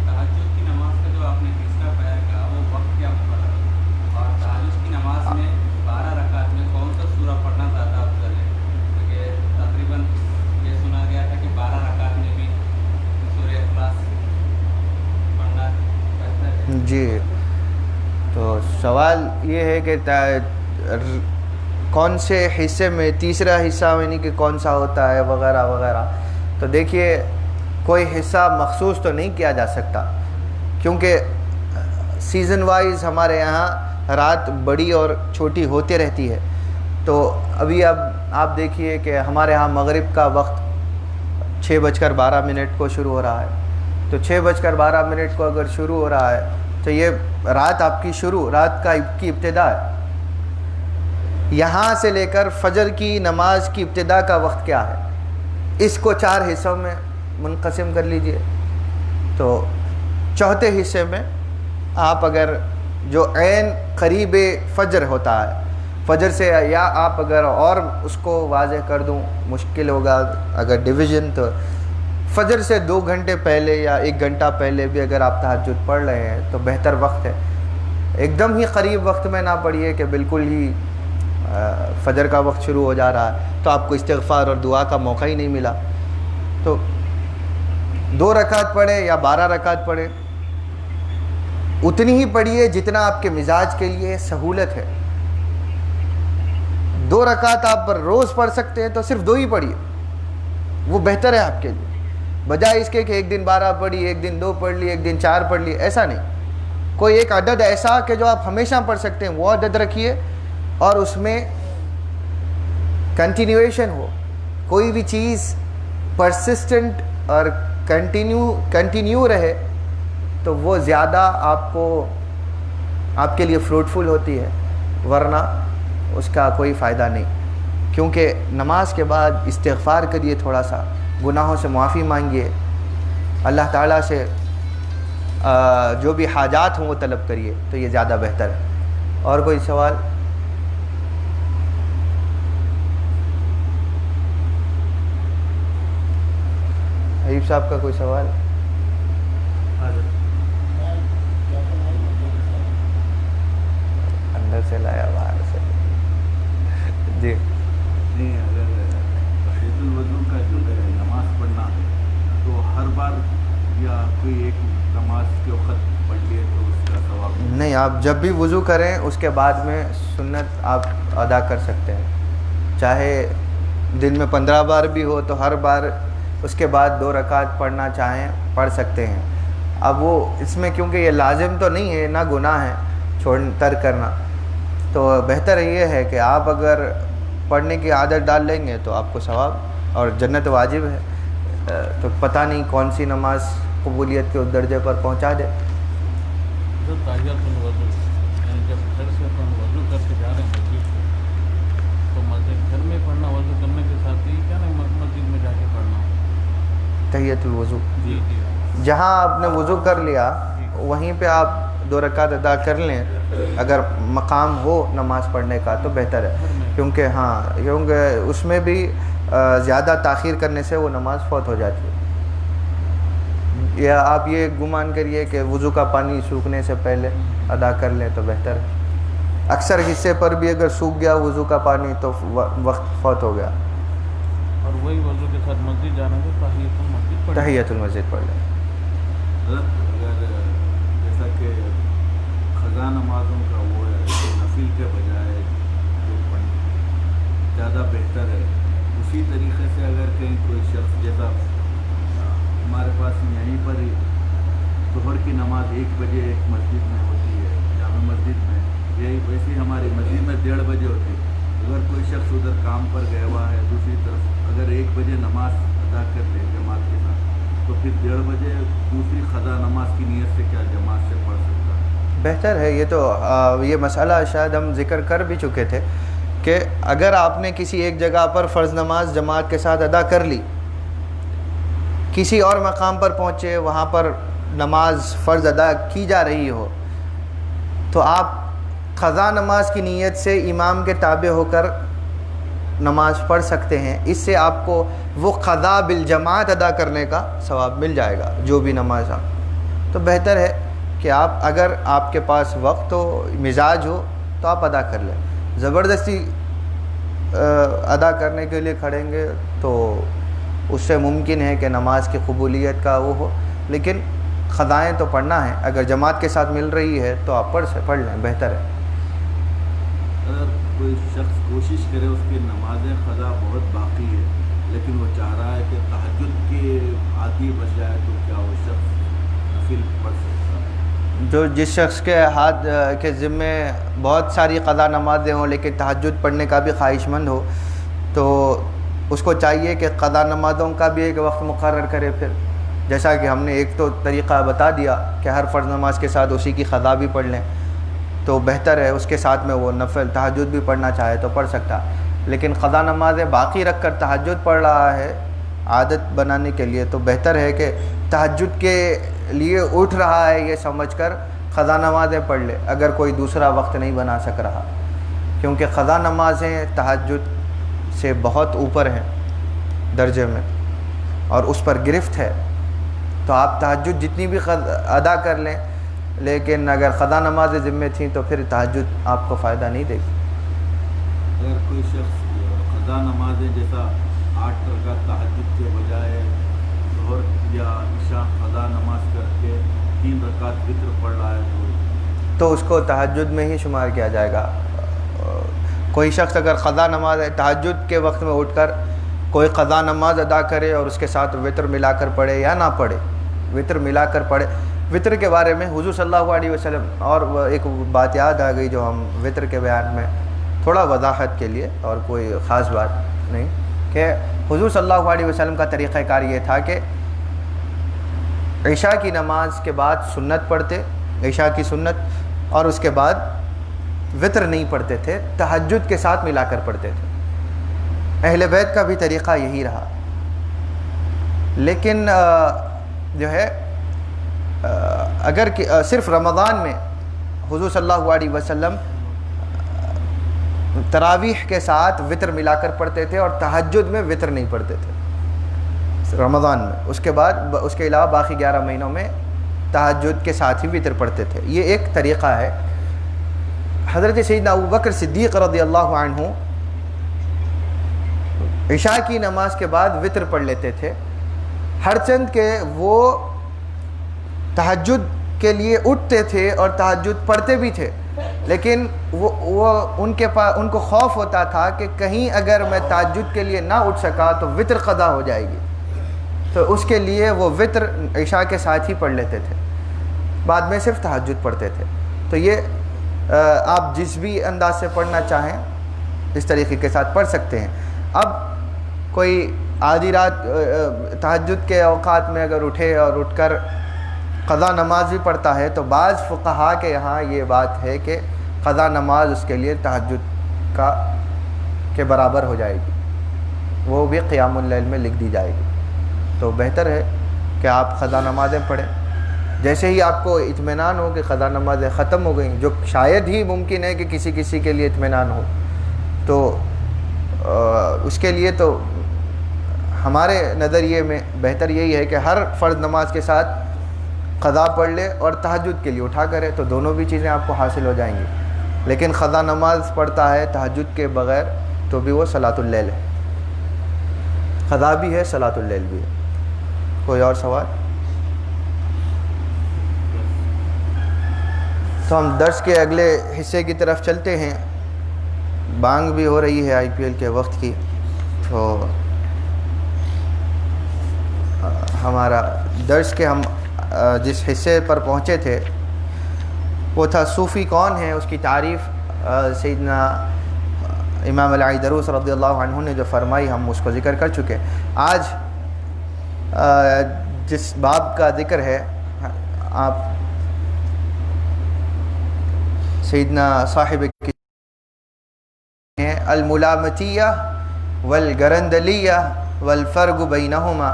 تہجد کی نماز کا جو آپ نے حصہ بیان کیا وہ وقت کیا مقرر اور تہجد کی نماز میں 12 رکعت میں کون سا سورہ پڑھنا زیادہ افضل ہے؟ کیونکہ تقریباً یہ سنا گیا تھا کہ 12 رکعت میں بھی سورہ اخلاص پڑھنا بہتر ہے. جی تو سوال یہ ہے کہ کون سے حصے میں تیسرا حصہ یعنی کہ کون سا ہوتا ہے وغیرہ وغیرہ. تو دیکھیے کوئی حصہ مخصوص تو نہیں کیا جا سکتا کیونکہ سیزن وائز ہمارے یہاں رات بڑی اور چھوٹی ہوتی رہتی ہے. تو ابھی اب آپ دیکھیے کہ ہمارے ہاں مغرب کا وقت 6:12 کو شروع ہو رہا ہے. تو 6:12 کو اگر شروع ہو رہا ہے تو یہ رات آپ کی رات کی ابتدا ہے. یہاں سے لے کر فجر کی نماز کی ابتدا کا وقت کیا ہے, اس کو 4 حصوں میں منقسم کر لیجئے. تو چوتھے حصے میں آپ اگر جو عین قریب فجر ہوتا ہے, فجر سے یا آپ اگر اور اس کو واضح کر دوں مشکل ہوگا اگر ڈویژن, تو فجر سے 2 گھنٹے پہلے یا 1 گھنٹہ پہلے بھی اگر آپ تہجد پڑھ رہے ہیں تو بہتر وقت ہے. ایک دم ہی قریب وقت میں نہ پڑھیے کہ بالکل ہی فجر کا وقت شروع ہو جا رہا ہے تو آپ کو استغفار اور دعا کا موقع ہی نہیں ملا. تو 2 رکعت پڑھے یا 12 رکعت پڑھے, اتنی ہی پڑھیے جتنا آپ کے مزاج کے لیے سہولت ہے. 2 رکعت آپ روز پڑھ سکتے ہیں تو صرف 2 ہی پڑھیے, وہ بہتر ہے آپ کے لیے, بجائے اس کے کہ ایک دن 12 پڑھی, ایک دن 2 پڑھ لی, ایک دن 4 پڑھ لی. ایسا نہیں, کوئی ایک عدد ایسا کہ جو آپ ہمیشہ پڑھ سکتے ہیں وہ عدد رکھیے اور اس میں کنٹینیویشن ہو. کوئی بھی چیز پرسسٹنٹ اور کنٹینیو رہے تو وہ زیادہ آپ کے لیے فروٹفل ہوتی ہے, ورنہ اس کا کوئی فائدہ نہیں. کیونکہ نماز کے بعد استغفار کریے, تھوڑا سا گناہوں سے معافی مانگیے, اللہ تعالیٰ سے جو بھی حاجات ہوں وہ طلب کریے, تو یہ زیادہ بہتر ہے. اور کوئی سوال؟ حبیب صاحب کا کوئی سوال؟ اندر سے لایا باہر سے. جی نہیں, اگر تحیۃ الوضو کا جو ہے نماز پڑھنا تو ہر بار یا کوئی ایک نماز کے وقت پڑھ لیے تو اس کا ثواب نہیں, آپ جب بھی وضو کریں اس کے بعد میں سنت آپ ادا کر سکتے ہیں. چاہے دن میں 15 بار بھی ہو تو ہر بار اس کے بعد 2 رکعت پڑھنا چاہیں پڑھ سکتے ہیں. اب وہ اس میں کیونکہ یہ لازم تو نہیں ہے, نہ گناہ ہے ترک کرنا, تو بہتر یہ ہے کہ آپ اگر پڑھنے کی عادت ڈال لیں گے تو آپ کو ثواب, اور جنت واجب ہے. تو پتہ نہیں کون سی نماز قبولیت کے اس درجے پر پہنچا دے. جو تحیۃ الوضو یعنی جب گھر سے اپن وضو کر کے جا رہے ہیں مسجد تو مسجد گھر میں پڑھنا وضو کرنے کے ساتھ ہی کیا نہیں مسجد میں جا کے پڑھنا تحیۃ الوضو جی جہاں آپ نے وضو کر لیا وہیں پہ آپ 2 رکعت ادا کر لیں, اگر مقام ہو نماز پڑھنے کا تو بہتر ہے. کیونکہ اس میں بھی زیادہ تاخیر کرنے سے وہ نماز فوت ہو جاتی ہے. یا آپ یہ گمان کریے کہ وضو کا پانی سوکھنے سے پہلے ادا کر لیں تو بہتر ہے. اکثر حصے پر بھی اگر سوکھ گیا وضو کا پانی تو وقت فوت ہو گیا. اور وہی وضو کے ساتھ مسجد جانا تو تحیۃ المسجد پڑھ لیں. اگر جیسا کہ قضا نمازوں کا وہ ہے نفل کے بجائے جو زیادہ بہتر ہے, اسی طریقے سے اگر کہیں کوئی شخص جیسا ہمارے پاس یہیں پر ہی ظہر کی نماز 1 بجے ایک مسجد میں ہوتی ہے, جامع مسجد میں, یہی ویسی ہماری مسجد میں 1:30 بجے ہوتی ہے. اگر کوئی شخص ادھر کام پر گیا ہوا ہے دوسری طرف اگر 1 بجے نماز ادا کر لے جماعت کے ساتھ تو پھر 1:30 بجے دوسری قضا نماز کی نیت سے کیا جماعت سے پڑھ سکتا ہے؟ بہتر ہے. یہ تو یہ مسئلہ شاید ہم ذکر کر بھی چکے تھے کہ اگر آپ نے کسی ایک جگہ پر فرض نماز جماعت کے ساتھ ادا کر لی, کسی اور مقام پر پہنچے وہاں پر نماز فرض ادا کی جا رہی ہو, تو آپ قضا نماز کی نیت سے امام کے تابع ہو کر نماز پڑھ سکتے ہیں، اس سے آپ کو وہ قضا بالجماعت ادا کرنے کا ثواب مل جائے گا جو بھی نماز آپ، تو بہتر ہے کہ آپ اگر آپ کے پاس وقت ہو، مزاج ہو، تو آپ ادا کر لیں۔ زبردستی ادا کرنے کے لیے کھڑیں گے تو اس سے ممکن ہے کہ نماز کی قبولیت کا وہ ہو، لیکن قضائیں تو پڑھنا ہے، اگر جماعت کے ساتھ مل رہی ہے تو آپ پڑھ لیں، بہتر ہے۔ اگر کوئی شخص کوشش کرے، اس کی نماز قضا بہت باقی ہے، لیکن وہ چاہ رہا ہے کہ تہجد کے عادی بن جائے، تو کیا وہ شخص نفل پڑھ سکتا ہے؟ جس شخص کے ہاتھ کے ذمے بہت ساری قضا نمازیں ہوں لیکن تہجد پڑھنے کا بھی خواہش مند ہو، تو اس کو چاہیے کہ قضا نمازوں کا بھی ایک وقت مقرر کرے۔ پھر جیسا کہ ہم نے ایک تو طریقہ بتا دیا کہ ہر فرض نماز کے ساتھ اسی کی قضا بھی پڑھ لیں، تو بہتر ہے اس کے ساتھ میں وہ نفل تہجد بھی پڑھنا چاہے تو پڑھ سکتا، لیکن قضا نمازیں باقی رکھ کر تہجد پڑھ رہا ہے عادت بنانے کے لیے، تو بہتر ہے کہ تہجد کے لیے اٹھ رہا ہے یہ سمجھ کر قضا نمازیں پڑھ لے اگر کوئی دوسرا وقت نہیں بنا سک رہا، کیونکہ قضا نمازیں تہجد سے بہت اوپر ہیں درجے میں اور اس پر گرفت ہے، تو آپ تہجد جتنی بھی ادا کر لیں، لیکن اگر قضا نمازیں ذمے تھیں تو پھر تہجد آپ کو فائدہ نہیں دے گی۔ اگر کوئی شخص قضا نمازیں جیسا 8 رکعت تہجد کے بجائے ظہر یا عشاء قضا نماز کر کے 3 رکعت وتر پڑھ رہا ہے تو اس کو تہجد میں ہی شمار کیا جائے گا۔ کوئی شخص اگر قضا نماز تہجد کے وقت میں اٹھ کر کوئی قضا نماز ادا کرے اور اس کے ساتھ وتر ملا کر پڑھے یا نہ پڑھے، وتر ملا کر پڑھے، وتر کے بارے میں حضور صلی اللہ علیہ وسلم، اور ایک بات یاد آ گئی جو ہم وتر کے بیان میں تھوڑا وضاحت کے لیے اور کوئی خاص بات نہیں، کہ حضور صلی اللہ علیہ وسلم کا طریقہ کار یہ تھا کہ عشاء کی نماز کے بعد سنت پڑھتے، عشاء کی سنت، اور اس کے بعد وتر نہیں پڑھتے تھے، تہجد کے ساتھ ملا کر پڑھتے تھے۔ اہل بیت کا بھی طریقہ یہی رہا، لیکن جو ہے اگر صرف رمضان میں حضور صلی اللہ علیہ وسلم تراویح کے ساتھ وتر ملا کر پڑھتے تھے اور تہجد میں وتر نہیں پڑھتے تھے رمضان میں، اس کے بعد اس کے علاوہ باقی 11 مہینوں میں تہجد کے ساتھ ہی وتر پڑھتے تھے۔ یہ ایک طریقہ ہے۔ حضرت سیدنا ابوبکر صدیق رضی اللہ عنہ عشاء کی نماز کے بعد وتر پڑھ لیتے تھے، ہرچند کہ وہ تہجد کے لیے اٹھتے تھے اور تہجد پڑھتے بھی تھے، لیکن وہ ان کو خوف ہوتا تھا کہ کہیں اگر میں تہجد کے لیے نہ اٹھ سکا تو وتر قضا ہو جائے گی، تو اس کے لیے وہ وتر عشاء کے ساتھ ہی پڑھ لیتے تھے، بعد میں صرف تہجد پڑھتے تھے۔ تو یہ آپ جس بھی انداز سے پڑھنا چاہیں اس طریقے کے ساتھ پڑھ سکتے ہیں۔ اب کوئی آدھی رات تہجد کے اوقات میں اگر اٹھے اور اٹھ کر قضا نماز بھی پڑھتا ہے تو بعض فقہا کے یہاں یہ بات ہے کہ قضا نماز اس کے لیے تہجد کے برابر ہو جائے گی، وہ بھی قیام اللیل میں لکھ دی جائے گی۔ تو بہتر ہے کہ آپ قضا نمازیں پڑھیں، جیسے ہی آپ کو اطمینان ہو کہ قضا نمازیں ختم ہو گئیں، جو شاید ہی ممکن ہے کہ کسی کے لیے اطمینان ہو، تو اس کے لیے تو ہمارے نظریے میں بہتر یہی ہے کہ ہر فرض نماز کے ساتھ قضا پڑھ لے اور تہجد کے لیے اٹھا کرے، تو دونوں بھی چیزیں آپ کو حاصل ہو جائیں گی۔ لیکن قضا نماز پڑھتا ہے تہجد کے بغیر تو بھی وہ صلاۃ اللیل ہے، قضا بھی ہے صلاۃ اللیل بھی ہے۔ کوئی اور سوال؟ تو ہم درس کے اگلے حصے کی طرف چلتے ہیں، بانگ بھی ہو رہی ہے IPL کے وقت کی، تو ہمارا درس کے ہم جس حصے پر پہنچے تھے وہ تھا صوفی کون ہے، اس کی تعریف سیدنا امام علی دروس رضی اللہ عنہ نے جو فرمائی ہم اس کو ذکر کر چکے۔ آج جس باب کا ذکر ہے، آپ سیدنا صاحب کی الملامتیہ والگرندلیہ والفرق بینہما۔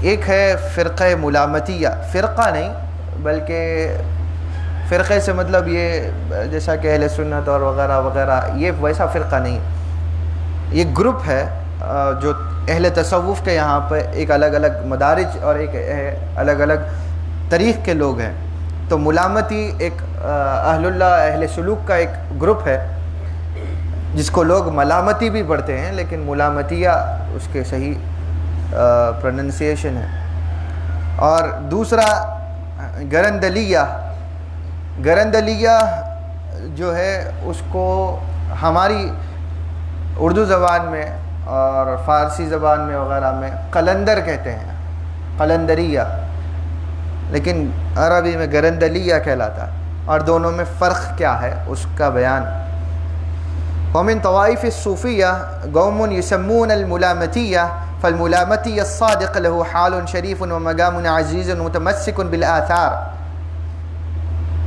ایک ہے فرقہ ملامتیہ، فرقہ نہیں بلکہ فرقے سے مطلب یہ جیسا کہ اہل سنت اور وغیرہ وغیرہ، یہ ویسا فرقہ نہیں، یہ گروپ ہے جو اہل تصوف کے یہاں پہ ایک الگ الگ مدارج اور ایک الگ الگ طریق کے لوگ ہیں. تو ملامتی ایک اہل اللہ اہل سلوک کا ایک گروپ ہے جس کو لوگ ملامتی بھی پڑھتے ہیں، لیکن ملامتیہ اس کے صحیح پروننسیشن ہے. اور دوسرا گرندلیہ جو ہے اس کو ہماری اردو زبان میں اور فارسی زبان میں وغیرہ میں قلندر کہتے ہیں، قلندریہ، لیکن عربی میں گرندلیہ کہلاتا ہے. اور دونوں میں فرق کیا ہے اس کا بیان. ومن طوائف الصوفية قوم يسمون الملامتية فالملامتي الصادق له حال شريف ومقام عزيز متمسك بالآثار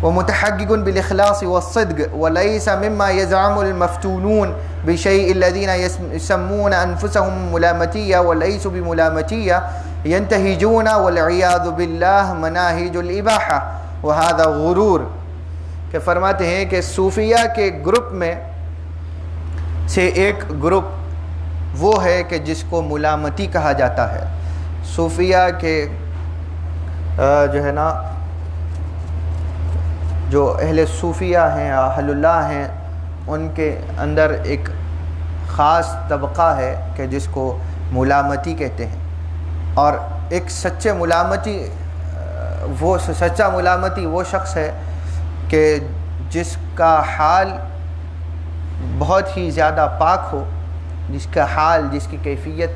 ومتحقق بالإخلاص والصدق وليس مما يزعم المفتونون بشيء الذين يسمون أنفسهم ملامتية وليسوا بملامتية ينتهجون والعياذ بالله مناهج الإباحة وهذا غرور. کہ فرماتے ہیں کہ صوفیہ کے گروپ میں سے ایک گروپ وہ ہے کہ جس کو ملامتی کہا جاتا ہے. صوفیہ کے جو ہے نا جو اہل صوفیہ ہیں، اہل اللہ ہیں، ان کے اندر ایک خاص طبقہ ہے کہ جس کو ملامتی کہتے ہیں. اور ایک سچا ملامتی وہ شخص ہے کہ جس کا حال بہت ہی زیادہ پاک ہو، جس کا حال، جس کی کیفیت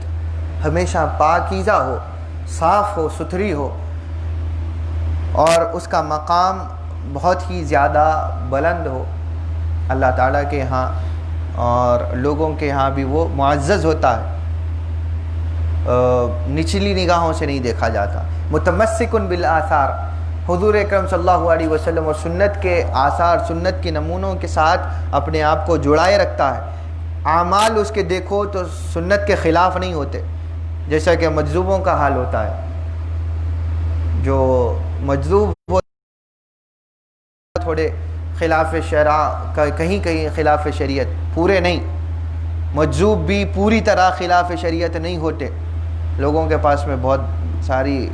ہمیشہ پاکیزہ ہو، صاف ہو، ستھری ہو، اور اس کا مقام بہت ہی زیادہ بلند ہو اللہ تعالیٰ کے ہاں، اور لوگوں کے ہاں بھی وہ معزز ہوتا ہے، نچلی نگاہوں سے نہیں دیکھا جاتا. متمسکن بالآثار، حضور اکرم صلی اللہ علیہ وسلم اور سنت کے آثار، سنت کے نمونوں کے ساتھ اپنے آپ کو جڑائے رکھتا ہے. اعمال اس کے دیکھو تو سنت کے خلاف نہیں ہوتے، جیسا کہ مجذوبوں کا حال ہوتا ہے. جو مجذوب تھوڑے خلاف شرع، کہیں کہیں خلاف شریعت، پورے نہیں. مجذوب بھی پوری طرح خلاف شریعت نہیں ہوتے. لوگوں کے پاس میں بہت ساری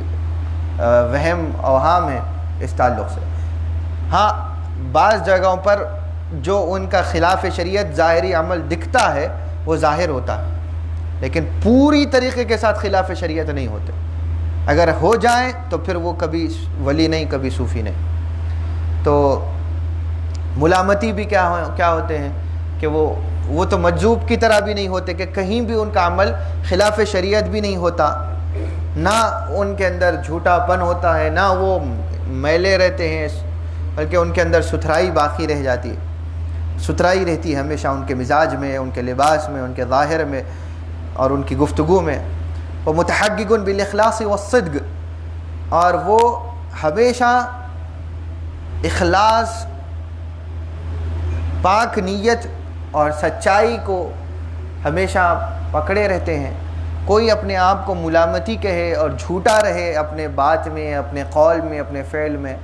وہم اوہام ہیں اس تعلق سے. ہاں بعض جگہوں پر جو ان کا خلاف شریعت ظاہری عمل دکھتا ہے وہ ظاہر ہوتا ہے، لیکن پوری طریقے کے ساتھ خلاف شریعت نہیں ہوتے. اگر ہو جائیں تو پھر وہ کبھی ولی نہیں، کبھی صوفی نہیں. تو ملامتی بھی کیا ہوتے ہیں کہ وہ تو مجذوب کی طرح بھی نہیں ہوتے کہ کہیں بھی ان کا عمل خلاف شریعت بھی نہیں ہوتا، نہ ان کے اندر جھوٹا پن ہوتا ہے، نہ وہ میلے رہتے ہیں، بلکہ ان کے اندر ستھرائی باقی رہ جاتی ہے. ستھرائی رہتی ہے ہمیشہ ان کے مزاج میں، ان کے لباس میں، ان کے ظاہر میں اور ان کی گفتگو میں. وہ متحقق بالاخلاص والصدق، اور وہ ہمیشہ اخلاص، پاک نیت اور سچائی کو ہمیشہ پکڑے رہتے ہیں. کوئی اپنے آپ کو ملامتی کہے اور جھوٹا رہے اپنے بات میں، اپنے قول میں، اپنے فعل میں،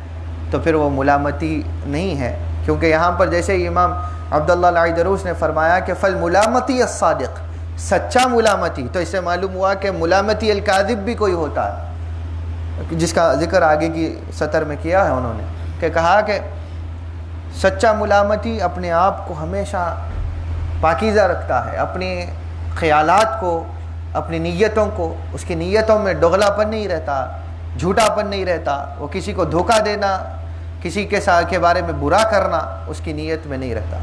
تو پھر وہ ملامتی نہیں ہے. کیونکہ یہاں پر جیسے امام عبداللہ العیدروس نے فرمایا کہ فالملامتی الصادق، سچا ملامتی، تو اس سے معلوم ہوا کہ ملامتی الکاذب بھی کوئی ہوتا ہے، جس کا ذکر آگے کی سطر میں کیا ہے انہوں نے، کہ کہا کہ سچا ملامتی اپنے آپ کو ہمیشہ پاکیزہ رکھتا ہے، اپنے خیالات کو، اپنی نیتوں کو، اس کی نیتوں میں دغلا پن نہیں رہتا، جھوٹا پن نہیں رہتا. وہ کسی کو دھوکہ دینا، کسی کے بارے میں برا کرنا اس کی نیت میں نہیں رہتا.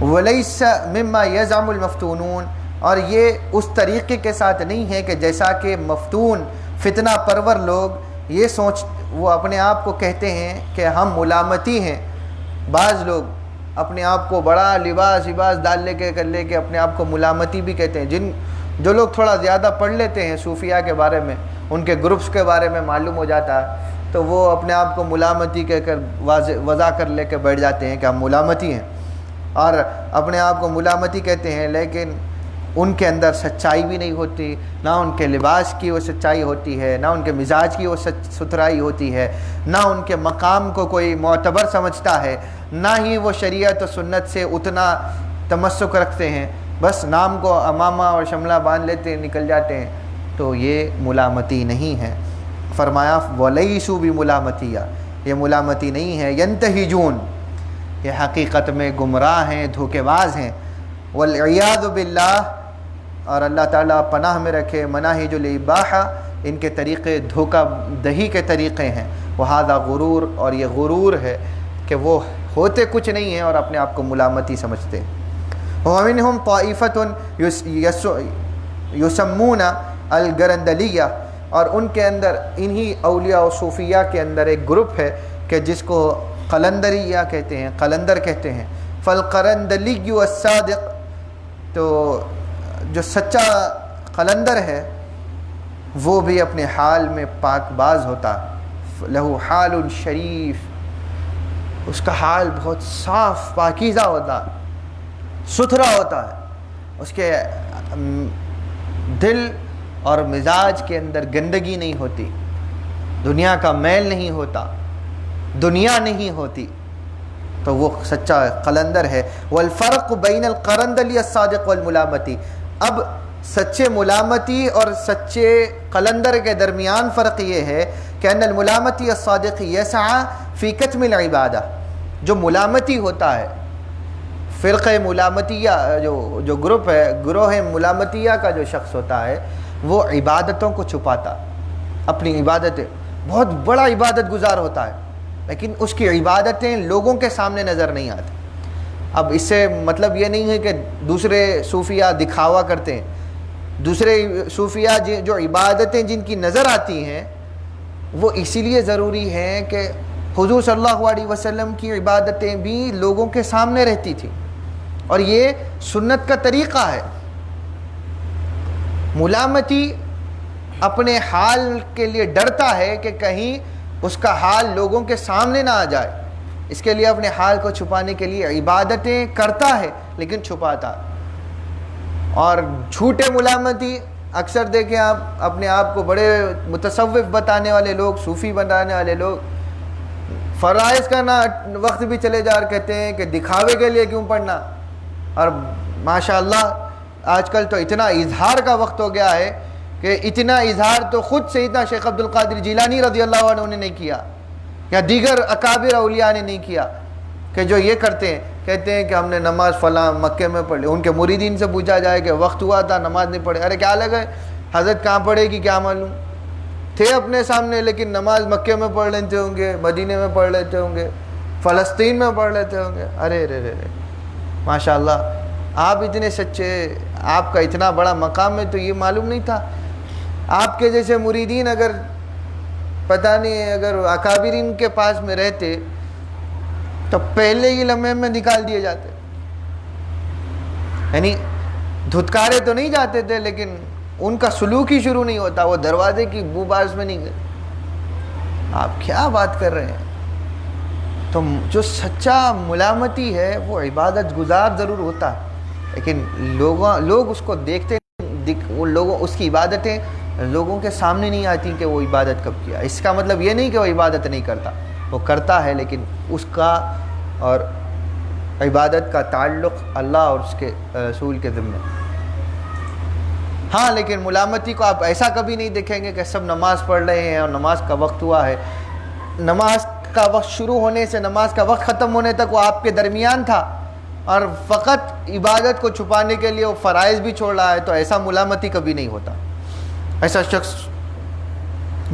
وَلَيْسَ مِمَّا يَزْعَمُ الْمَفْتُونُونَ، اور یہ اس طریقے کے ساتھ نہیں ہے کہ جیسا کہ مفتون، فتنہ پرور لوگ یہ وہ اپنے آپ کو کہتے ہیں کہ ہم ملامتی ہیں. بعض لوگ اپنے آپ کو بڑا لباس ڈال لے کے اپنے آپ کو ملامتی بھی کہتے ہیں. جو لوگ تھوڑا زیادہ پڑھ لیتے ہیں صوفیہ کے بارے میں، ان کے گروپس کے بارے میں معلوم ہو جاتا ہے، تو وہ اپنے آپ کو ملامتی کہہ کر وضع کر لے کے بیٹھ جاتے ہیں کہ ہم ملامتی ہیں، اور اپنے آپ کو ملامتی کہتے ہیں، لیکن ان کے اندر سچائی بھی نہیں ہوتی، نہ ان کے لباس کی وہ سچائی ہوتی ہے، نہ ان کے مزاج کی وہ ستھرائی ہوتی ہے، نہ ان کے مقام کو کوئی معتبر سمجھتا ہے، نہ ہی وہ شریعت و سنت سے اتنا تمسک رکھتے ہیں بس نام کو امامہ اور شملہ باندھ لیتے ہیں نکل جاتے ہیں، تو یہ ملامتی نہیں ہے۔ فرمایا وَلَيْسُوا بِمُلَامَتِيَّ، یہ ملامتی نہیں ہے، يَنْتَهِجُونَ، یہ حقیقت میں گمراہ ہیں، دھوکے باز ہیں۔ وَالْعِيَاذُ بِاللَّهِ، اور اللہ تعالیٰ پناہ میں رکھے، مناہج الاباحہ، ان کے طریقے دھوکہ دہی کے طریقے ہیں۔ وَهَذَا غرور، اور یہ غرور ہے کہ وہ ہوتے کچھ نہیں ہیں اور اپنے آپ کو ملامتی سمجھتے ہیں۔ وَمِنْهُمْ طَائِفَةٌ يُسَمُّونَ الْگرندلیہ، اور ان کے اندر انہی اولیاء و صوفیاء کے اندر ایک گروپ ہے کہ جس کو قلندریہ کہتے ہیں، قلندر کہتے ہیں۔ فالقرندلی الصادق، تو جو سچا قلندر ہے وہ بھی اپنے حال میں پاک باز ہوتا ہے۔ لہو حال شریف، اس کا حال بہت صاف پاکیزہ ہوتا ہے، ستھرا ہوتا ہے، اس کے دل اور مزاج کے اندر گندگی نہیں ہوتی، دنیا کا میل نہیں ہوتا، دنیا نہیں ہوتی، تو وہ سچا قلندر ہے۔ والفرق بین القرندلی الصادق والملامتی، اب سچے ملامتی اور سچے قلندر کے درمیان فرق یہ ہے کہ ان الملامتی الصادق یسعی فی کتم العبادہ، جو ملامتی ہوتا ہے، فرقہ ملامتیہ جو گروپ ہے، گروہ ملامتیہ کا جو شخص ہوتا ہے، وہ عبادتوں کو چھپاتا، اپنی عبادتیں، بہت بڑا عبادت گزار ہوتا ہے لیکن اس کی عبادتیں لوگوں کے سامنے نظر نہیں آتی۔ اب اس سے مطلب یہ نہیں ہے کہ دوسرے صوفیاء دکھاوا کرتے ہیں، دوسرے صوفیاء جو عبادتیں جن کی نظر آتی ہیں وہ اسی لیے ضروری ہیں کہ حضور صلی اللہ علیہ وسلم کی عبادتیں بھی لوگوں کے سامنے رہتی تھیں، اور یہ سنت کا طریقہ ہے۔ ملامتی اپنے حال کے لیے ڈرتا ہے کہ کہیں اس کا حال لوگوں کے سامنے نہ آ جائے، اس کے لیے اپنے حال کو چھپانے کے لیے عبادتیں کرتا ہے لیکن چھپاتا۔ اور جھوٹے ملامتی اکثر دیکھیں آپ، اپنے آپ کو بڑے متصوف بتانے والے لوگ، صوفی بتانے والے لوگ، فرائض کا نہ وقت بھی چلے جا رہے، کہتے ہیں کہ دکھاوے کے لیے کیوں پڑھنا۔ اور ماشاءاللہ آج کل تو اتنا اظہار کا وقت ہو گیا ہے کہ اتنا اظہار تو خود سیدنا شیخ عبد القادر جیلانی رضی اللہ عنہ نے نہیں کیا، یا دیگر اکابر اولیاء نے نہیں کیا، کہ جو یہ کرتے ہیں، کہتے ہیں کہ ہم نے نماز فلاں مکے میں پڑھ لی۔ ان کے مریدین سے پوچھا جائے کہ وقت ہوا تھا نماز نہیں پڑھے، ارے کیا لگا ہے حضرت کہاں پڑھے گی کیا معلوم، تھے اپنے سامنے لیکن نماز مکے میں پڑھ لیتے ہوں گے، مدینے میں پڑھ لیتے ہوں گے، فلسطین میں پڑھ لیتے ہوں گے۔ ارے رے رے رے ماشاءاللہ، آپ اتنے سچے، آپ کا اتنا بڑا مقام ہے، تو یہ معلوم نہیں تھا؟ آپ کے جیسے مریدین اگر پتہ نہیں اگر اکابرین کے پاس میں رہتے تو پہلے ہی لمحے میں نکال دیے جاتے، یعنی دھتکارے تو نہیں جاتے تھے لیکن ان کا سلوک ہی شروع نہیں ہوتا، وہ دروازے کی بو باز میں نہیں گئے۔ آپ کیا بات کر رہے ہیں؟ تو جو سچا ملامتی ہے وہ عبادت گزار ضرور ہوتا ہے لیکن لوگ اس کو دیکھتے، وہ لوگوں اس کی عبادتیں لوگوں کے سامنے نہیں آتی کہ وہ عبادت کب کیا۔ اس کا مطلب یہ نہیں کہ وہ عبادت نہیں کرتا، وہ کرتا ہے لیکن اس کا اور عبادت کا تعلق اللہ اور اس کے رسول کے ذمہ۔ ہاں لیکن ملامتی کو آپ ایسا کبھی نہیں دیکھیں گے کہ سب نماز پڑھ رہے ہیں اور نماز کا وقت ہوا ہے، نماز کا وقت شروع ہونے سے نماز کا وقت ختم ہونے تک وہ آپ کے درمیان تھا اور فقط عبادت کو چھپانے کے لیے وہ فرائض بھی چھوڑ رہا ہے، تو ایسا ملامتی کبھی نہیں ہوتا۔ ایسا شخص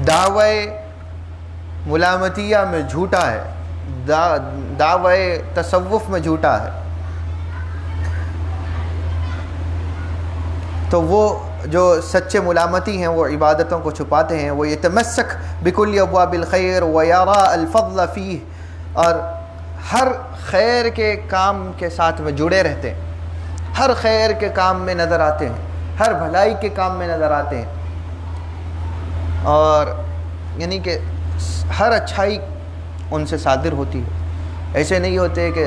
دعوی ملامتیہ میں جھوٹا ہے، دعوی تصوف میں جھوٹا ہے۔ تو وہ جو سچے ملامتی ہیں وہ عبادتوں کو چھپاتے ہیں، وہ یتمسک بکل ابواب الخیر ویرا الفضل فیہ، اور ہر خیر کے کام کے ساتھ میں جڑے رہتے ہیں، ہر خیر کے کام میں نظر آتے ہیں، ہر بھلائی کے کام میں نظر آتے ہیں، اور یعنی کہ ہر اچھائی ان سے صادر ہوتی ہے۔ ایسے نہیں ہوتے کہ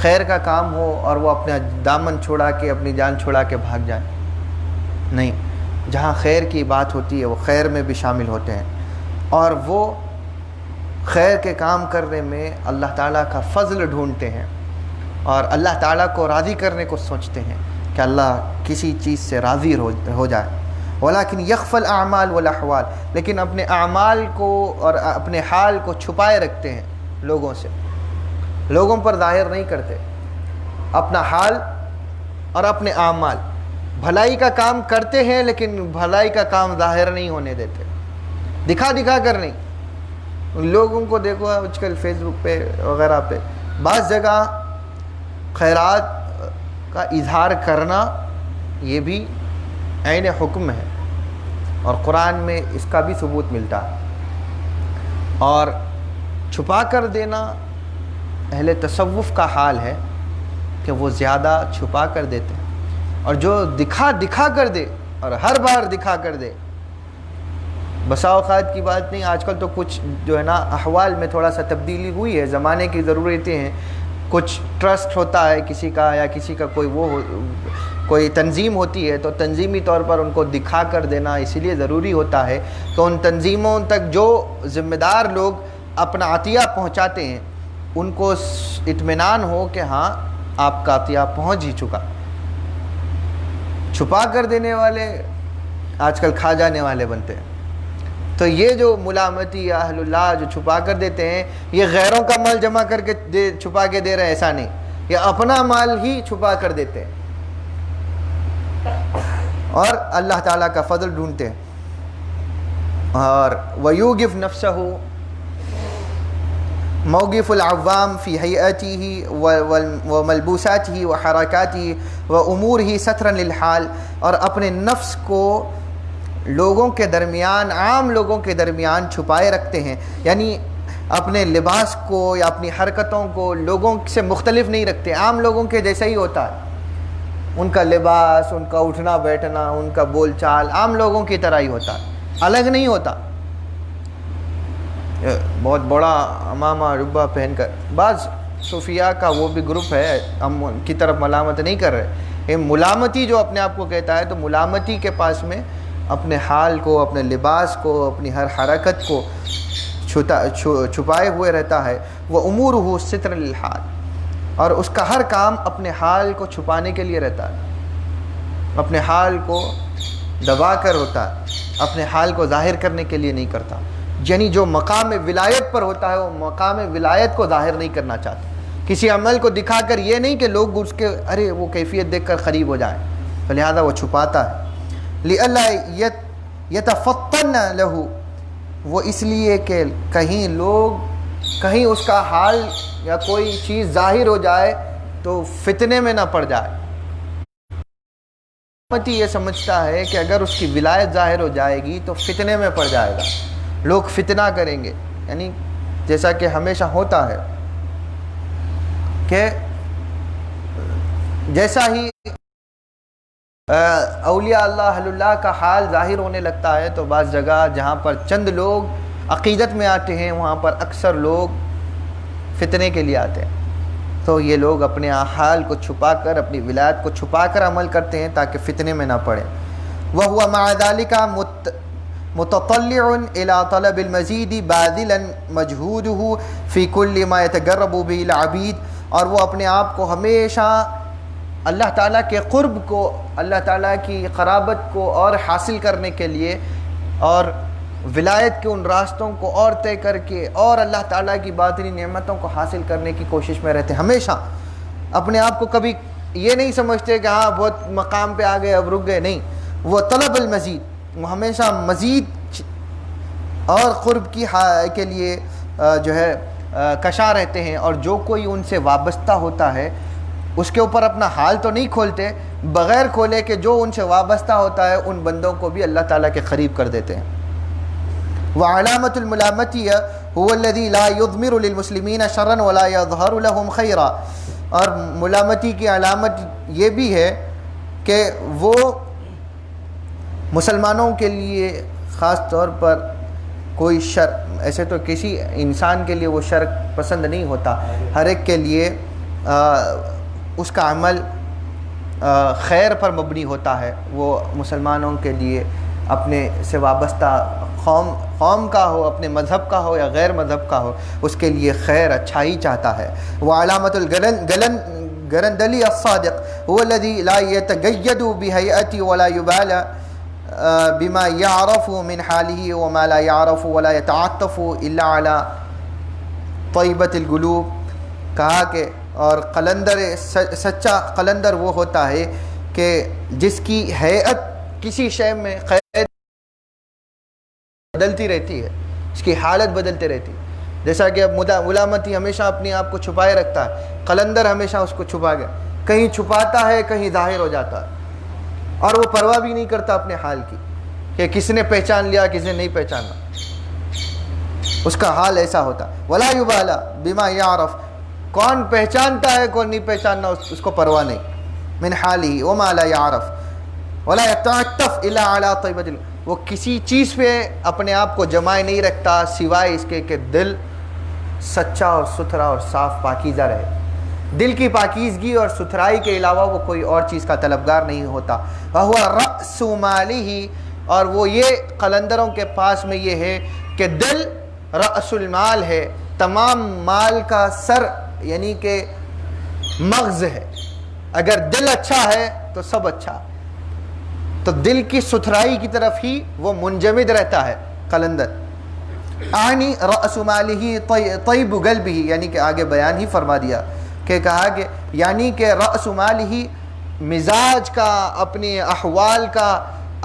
خیر کا کام ہو اور وہ اپنا دامن چھوڑا کے اپنی جان چھوڑا کے بھاگ جائیں، نہیں، جہاں خیر کی بات ہوتی ہے وہ خیر میں بھی شامل ہوتے ہیں، اور وہ خیر کے کام کرنے میں اللہ تعالیٰ کا فضل ڈھونڈتے ہیں، اور اللہ تعالیٰ کو راضی کرنے کو سوچتے ہیں کہ اللہ کسی چیز سے راضی ہو جائے. ولیکن یخفی الاعمال والاحوال، لیکن اپنے اعمال کو اور اپنے حال کو چھپائے رکھتے ہیں لوگوں سے، لوگوں پر ظاہر نہیں کرتے اپنا حال اور اپنے اعمال. بھلائی کا کام کرتے ہیں لیکن بھلائی کا کام ظاہر نہیں ہونے دیتے، دکھا کر نہیں. لوگوں کو دیکھو آج کل فیس بک پہ وغیرہ پہ بعض جگہ خیرات کا اظہار کرنا یہ بھی عین حکم ہے، اور قرآن میں اس کا بھی ثبوت ملتا ہے. اور چھپا کر دینا اہل تصوف کا حال ہے کہ وہ زیادہ چھپا کر دیتے ہیں، اور جو دکھا کر دے اور ہر بار دکھا کر دے. بسا اوقات کی بات نہیں، آج کل تو کچھ جو ہے نا احوال میں تھوڑا سا تبدیلی ہوئی ہے، زمانے کی ضرورتیں ہیں. کچھ ٹرسٹ ہوتا ہے کسی کا، یا کسی کا کوئی تنظیم ہوتی ہے، تو تنظیمی طور پر ان کو دکھا کر دینا اس لیے ضروری ہوتا ہے کہ ان تنظیموں تک جو ذمہ دار لوگ اپنا عطیہ پہنچاتے ہیں ان کو اطمینان ہو کہ ہاں آپ کا عطیہ پہنچ ہی چکا. چھپا کر دینے والے آج کل کھا جانے والے بنتے ہیں. تو یہ جو ملامتی یا اہل اللہ جو چھپا کر دیتے ہیں، یہ غیروں کا مال جمع کر کے چھپا کے دے رہے ہیں ایسا نہیں، یہ اپنا مال ہی چھپا کر دیتے ہیں اور اللہ تعالیٰ کا فضل ڈھونڈتے ہیں. اور وَيُوْغِفْ نَفْسَهُ موقف العوام فی حیاتہ وملبوساتہ وحرکاتہ وامورہ سترا للحال، اور اپنے نفس کو لوگوں کے درمیان، عام لوگوں کے درمیان چھپائے رکھتے ہیں. یعنی اپنے لباس کو یا اپنی حرکتوں کو لوگوں سے مختلف نہیں رکھتے، عام لوگوں کے جیسا ہی ہوتا ہے. ان کا لباس، ان کا اٹھنا بیٹھنا، ان کا بول چال عام لوگوں کی طرح ہی ہوتا ہے، الگ نہیں ہوتا. بہت بڑا امامہ ربا پہن کر، بعض صوفیاء کا وہ بھی گروپ ہے، ہم ان کی طرف ملامت نہیں کر رہے. یہ ملامتی جو اپنے آپ کو کہتا ہے، تو ملامتی کے پاس میں اپنے حال کو، اپنے لباس کو، اپنی ہر حرکت کو چھپائے ہوئے رہتا ہے. وہ امورہ ستر للحال، اور اس کا ہر کام اپنے حال کو چھپانے کے لیے رہتا ہے، اپنے حال کو دبا کر ہوتا ہے، اپنے حال کو ظاہر کرنے کے لیے نہیں کرتا. یعنی جو مقام ولایت پر ہوتا ہے وہ مقام ولایت کو ظاہر نہیں کرنا چاہتا. کسی عمل کو دکھا کر یہ نہیں کہ لوگ اس کے وہ کیفیت دیکھ کر قریب ہو جائیں، تو لہذا وہ چھپاتا ہے. لِأَلَّا يَتَفَطَّنَ لَهُ، وہ اس لیے کہ کہیں اس کا حال یا کوئی چیز ظاہر ہو جائے تو فتنے میں نہ پڑ جائے. امتی یہ سمجھتا ہے کہ اگر اس کی ولایت ظاہر ہو جائے گی تو فتنے میں پڑ جائے گا، لوگ فتنہ کریں گے. یعنی جیسا کہ ہمیشہ ہوتا ہے کہ جیسا ہی اولیاء اللہ اہل اللہ کا حال ظاہر ہونے لگتا ہے تو بعض جگہ جہاں پر چند لوگ عقیدت میں آتے ہیں وہاں پر اکثر لوگ فتنے کے لیے آتے ہیں. تو یہ لوگ اپنے حال کو چھپا کر، اپنی ولایت کو چھپا کر عمل کرتے ہیں تاکہ فتنے میں نہ پڑیں. وَهُوَ مَعَ ذَلِكَ متطلع الى طلب المزید باذلا مجهوده فی کل ما يتقرب به العبید، اور وہ اپنے آپ کو ہمیشہ اللہ تعالیٰ کے قرب کو، اللہ تعالیٰ کی قرابت کو اور حاصل کرنے کے لیے اور ولایت کے ان راستوں کو اور طے کر کے اور اللہ تعالیٰ کی باطنی نعمتوں کو حاصل کرنے کی کوشش میں رہتے. ہمیشہ اپنے آپ کو کبھی یہ نہیں سمجھتے کہ ہاں بہت مقام پہ آ گئے اب رک گئے، نہیں. وہ طلب المزید، وہ ہمیشہ مزید اور قرب کے لیے جو ہے کشاں رہتے ہیں. اور جو کوئی ان سے وابستہ ہوتا ہے اس کے اوپر اپنا حال تو نہیں کھولتے، بغیر کھولے کہ جو ان سے وابستہ ہوتا ہے ان بندوں کو بھی اللہ تعالیٰ کے قریب کر دیتے ہیں. وعلامۃ الملامتیہ هو الذی لا یضمر للمسلمین شرا ولا یظہر لهم خیرا، اور ملامتی کی علامت یہ بھی ہے کہ وہ مسلمانوں کے لیے خاص طور پر کوئی شر، ایسے تو کسی انسان کے لیے وہ شر پسند نہیں ہوتا، ہر ایک کے لیے اس کا عمل خیر پر مبنی ہوتا ہے. وہ مسلمانوں کے لیے اپنے سے وابستہ قوم کا ہو، اپنے مذہب کا ہو یا غیر مذہب کا ہو، اس کے لیے خیر اچھائی چاہتا ہے. وہ علامت گرندلی الصادق هو الذي لا يتقيد بهيئته ولا يبالى بما يعرف من حاله وما لا يعرف ولا يتعاطف الا على طيبة القلوب. کہا کہ اور قلندر سچا قلندر وہ ہوتا ہے کہ جس کی ہیئت کسی شے میں قید بدلتی رہتی ہے، اس کی حالت بدلتی رہتی ہے. جیسا کہ اب ملامتی ہمیشہ اپنے آپ کو چھپائے رکھتا ہے، قلندر ہمیشہ اس کو چھپا گیا، کہیں چھپاتا ہے کہیں ظاہر ہو جاتا ہے، اور وہ پرواہ بھی نہیں کرتا اپنے حال کی کہ کس نے پہچان لیا کس نے نہیں پہچانا. اس کا حال ایسا ہوتا. ولا یبالا بما یعرف، کون پہچانتا ہے کون نہیں پہچاننا اس کو پرواہ نہیں. من حالی وما لا یعرف ولا یتعطف الا علی طیبۃ، وہ کسی چیز پہ اپنے آپ کو جمائے نہیں رکھتا سوائے اس کے کہ دل سچا اور ستھرا اور صاف پاکیزہ رہے. دل کی پاکیزگی اور ستھرائی کے علاوہ وہ کوئی اور چیز کا طلبگار نہیں ہوتا. وَهُوَ رَأْسُ مَالِهِ، اور وہ یہ قلندروں کے پاس میں یہ ہے کہ دل رأس المال ہے، تمام مال کا سر یعنی کہ مغز ہے. اگر دل اچھا ہے تو سب اچھا، تو دل کی ستھرائی کی طرف ہی وہ منجمد رہتا ہے قلندر. آنی رأس مالہ طیب قلبہ، یعنی کہ آگے بیان ہی فرما دیا کہ کہا کہ یعنی کہ رأس مالہ مزاج کا، اپنے احوال کا،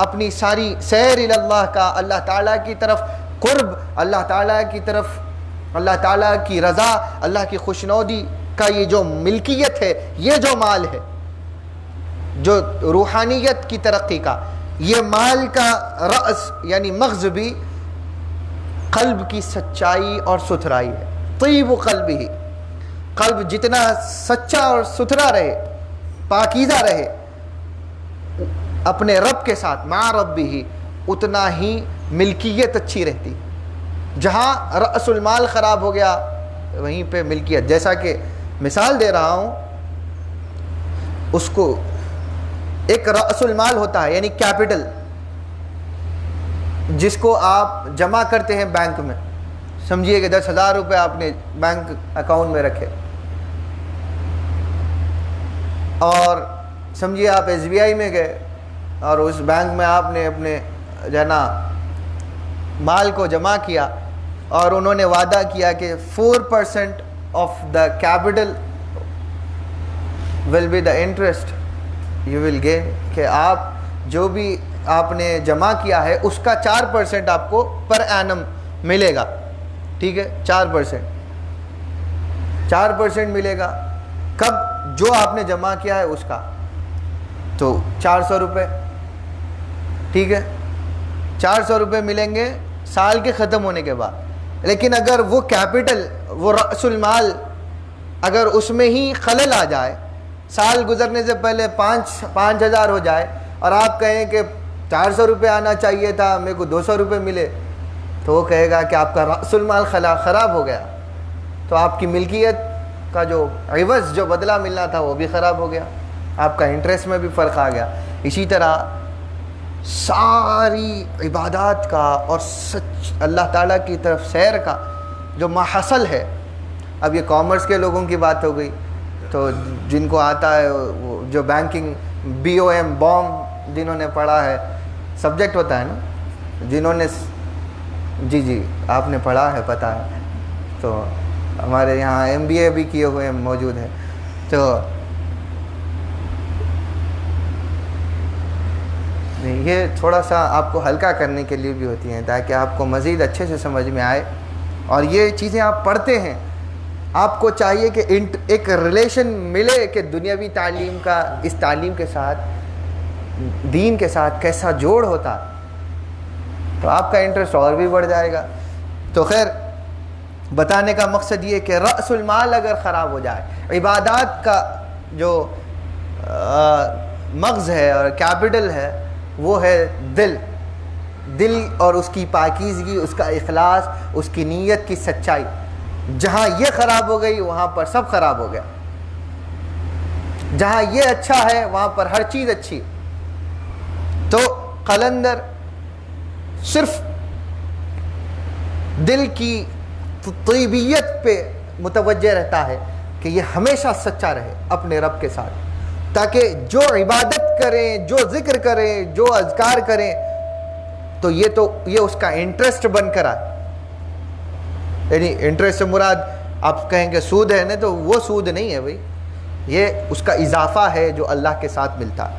اپنی ساری سیر اللہ کا، اللہ تعالیٰ کی طرف قرب، اللہ تعالیٰ کی طرف، اللہ تعالیٰ کی رضا، اللہ کی خوشنودی کا یہ جو ملکیت ہے، یہ جو مال ہے جو روحانیت کی ترقی کا، یہ مال کا رأس یعنی مغز بھی قلب کی سچائی اور ستھرائی ہے. طیب قلب ہی، قلب جتنا سچا اور ستھرا رہے، پاکیزہ رہے اپنے رب کے ساتھ، مع رب ہی، اتنا ہی ملکیت اچھی رہتی. جہاں رأس المال خراب ہو گیا وہیں پہ ملکیت. جیسا کہ مثال دے رہا ہوں، اس کو ایک رأس المال ہوتا ہے یعنی کیپٹل، جس کو آپ جمع کرتے ہیں بینک میں. سمجھیے کہ 10,000 روپے آپ نے بینک اکاؤنٹ میں رکھے، اور سمجھیے آپ SBI میں گئے اور اس بینک میں آپ نے اپنے جو ہے نا مال کو جمع کیا، اور انہوں نے وعدہ کیا کہ 4% of the capital will be the interest you will gain, کہ آپ جو بھی آپ نے جمع کیا ہے اس کا 4% آپ کو پر اینم ملے گا. ٹھیک ہے، 4% ملے گا. کب؟ جو آپ نے جمع کیا ہے اس کا، تو 400 روپے. ٹھیک ہے، 400 روپے ملیں گے سال کے ختم ہونے کے بعد. لیکن اگر وہ کیپٹل، وہ رأس المال، اگر اس میں ہی خلل آ جائے، سال گزرنے سے پہلے 5,000 ہو جائے، اور آپ کہیں کہ 400 روپے آنا چاہیے تھا، میرے کو 200 روپے ملے، تو وہ کہے گا کہ آپ کا رأس المال خراب ہو گیا، تو آپ کی ملکیت کا جو عوض، جو بدلہ ملنا تھا وہ بھی خراب ہو گیا، آپ کا انٹرسٹ میں بھی فرق آ گیا. اسی طرح ساری عبادات کا اور سچ اللہ تعالیٰ کی طرف سیر کا جو محصل ہے. اب یہ کامرس کے لوگوں کی بات ہو گئی، تو جن کو آتا ہے وہ جو بینکنگ BOM بوم جنہوں نے پڑھا ہے، سبجیکٹ ہوتا ہے نا، جنہوں نے جی آپ نے پڑھا ہے، پتہ ہے. تو ہمارے یہاں MBA بھی کیے ہوئے موجود ہیں. تو یہ تھوڑا سا آپ کو ہلکا کرنے کے لیے بھی ہوتی ہیں تاکہ آپ کو مزید اچھے سے سمجھ میں آئے. اور یہ چیزیں آپ پڑھتے ہیں، آپ کو چاہیے کہ ایک ریلیشن ملے کہ دنیاوی تعلیم کا اس تعلیم کے ساتھ، دین کے ساتھ کیسا جوڑ ہوتا، تو آپ کا انٹرسٹ اور بھی بڑھ جائے گا. تو خیر، بتانے کا مقصد یہ کہ رأس المال اگر خراب ہو جائے، عبادات کا جو مغز ہے اور کیپٹل ہے وہ ہے دل اور اس کی پاکیزگی، اس کا اخلاص، اس کی نیت کی سچائی. جہاں یہ خراب ہو گئی وہاں پر سب خراب ہو گیا. جہاں یہ اچھا ہے وہاں پر ہر چیز اچھی. تو قلندر صرف دل کی طیبیت پہ متوجہ رہتا ہے، کہ یہ ہمیشہ سچا رہے اپنے رب کے ساتھ، تاکہ جو عبادت کریں، جو ذکر کریں، جو اذکار کریں، تو یہ اس کا انٹرسٹ بن کر آئے. یعنی انٹرسٹ سے مراد آپ کہیں کہ سود ہے نا، تو وہ سود نہیں ہے بھائی، یہ اس کا اضافہ ہے جو اللہ کے ساتھ ملتا ہے.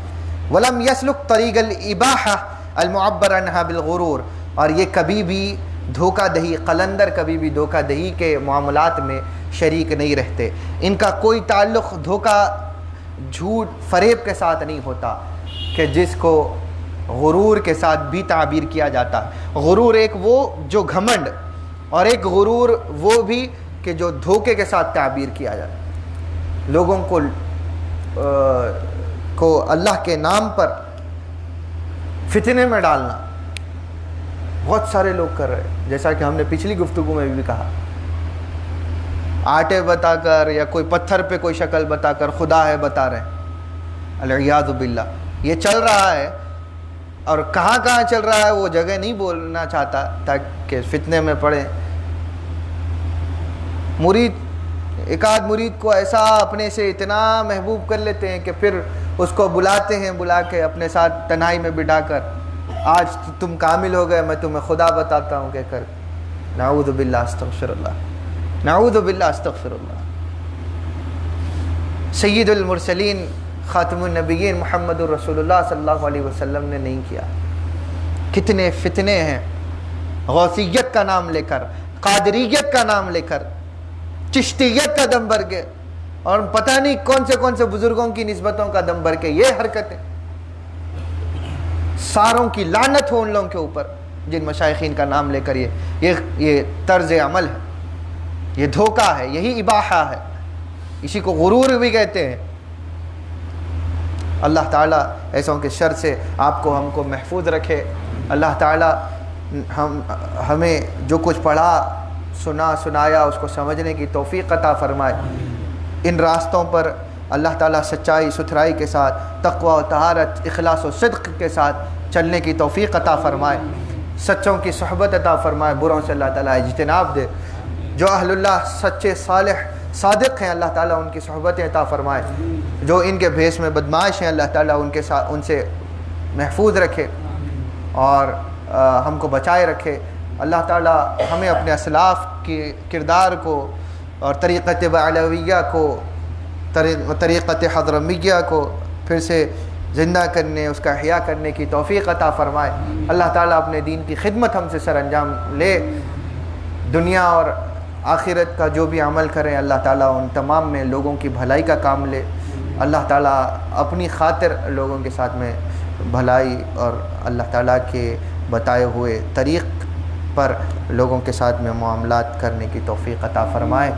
وَلَمْ يَسْلُكْ طَرِيقَ الْإِبَاحَةِ الْمُعَبَّرَ عَنْهَا بِالْغُرُورِ، اور یہ کبھی بھی دھوکہ دہی، قلندر کبھی بھی دھوکہ دہی کے معاملات میں شریک نہیں رہتے. ان کا کوئی تعلق دھوکہ، جھوٹ، فریب کے ساتھ نہیں ہوتا، کہ جس کو غرور کے ساتھ بھی تعبیر کیا جاتا ہے. غرور ایک وہ جو گھمنڈ، اور ایک غرور وہ بھی کہ جو دھوکے کے ساتھ تعبیر کیا جاتا ہے. لوگوں کو اللہ کے نام پر فتنے میں ڈالنا بہت سارے لوگ کر رہے ہیں، جیسا کہ ہم نے پچھلی گفتگو میں بھی کہا. آٹے بتا کر یا کوئی پتھر پہ کوئی شکل بتا کر خدا ہے بتا رہے ہیں، العیاذ باللہ. یہ چل رہا ہے، اور کہاں کہاں چل رہا ہے وہ جگہ نہیں بولنا چاہتا تاکہ فتنے میں پڑے. ایک آدھ مرید کو ایسا اپنے سے اتنا محبوب کر لیتے ہیں کہ پھر اس کو بلاتے ہیں، بلا کے اپنے ساتھ تنہائی میں بٹھا کر، آج تم کامل ہو گئے، میں تمہیں خدا بتاتا ہوں کہہ کر. نعوذ باللہ، استغفر اللہ، نعوذ باللہ، استغفر اللہ. سید المرسلین خاتم النبیین محمد الرسول اللہ صلی اللہ علیہ وسلم نے نہیں کیا. کتنے فتنے ہیں غوثیت کا نام لے کر، قادریت کا نام لے کر، چشتیت کا دم بھر کے، اور پتہ نہیں کون سے بزرگوں کی نسبتوں کا دم بھر کے یہ حرکتیں. ساروں کی لعنت ہو ان لوگوں کے اوپر جن مشائخین کا نام لے کر یہ طرز عمل ہے، یہ دھوکہ ہے، یہی اباحہ ہے، اسی کو غرور بھی کہتے ہیں. اللہ تعالیٰ ایسوں کے شر سے آپ کو، ہم کو محفوظ رکھے. اللہ تعالیٰ ہمیں جو کچھ پڑھا، سنایا، اس کو سمجھنے کی توفیق عطا فرمائے. ان راستوں پر اللہ تعالیٰ سچائی ستھرائی کے ساتھ، تقوی و طہارت، اخلاص و صدق کے ساتھ چلنے کی توفیق عطا فرمائے. سچوں کی صحبت عطا فرمائے، بروں سے اللہ تعالیٰ اجتناب دے. جو اہل اللہ سچے، صالح، صادق ہیں، اللہ تعالیٰ ان کی صحبتیں عطا فرمائے. جو ان کے بھیس میں بدمعاش ہیں، اللہ تعالیٰ ان کے ساتھ، ان سے محفوظ رکھے اور ہم کو بچائے رکھے. اللہ تعالیٰ ہمیں اپنے اسلاف کے کردار کو اور طریقت بعلویہ کو، طریقت حضرمیہ کو پھر سے زندہ کرنے، اس کا احیاء کرنے کی توفیق عطا فرمائے. اللہ تعالیٰ اپنے دین کی خدمت ہم سے سر انجام لے. دنیا اور آخرت کا جو بھی عمل کریں، اللہ تعالیٰ ان تمام میں لوگوں کی بھلائی کا کام لے. اللہ تعالیٰ اپنی خاطر لوگوں کے ساتھ میں بھلائی اور اللہ تعالیٰ کے بتائے ہوئے طریق پر لوگوں کے ساتھ میں معاملات کرنے کی توفیق عطا فرمائے.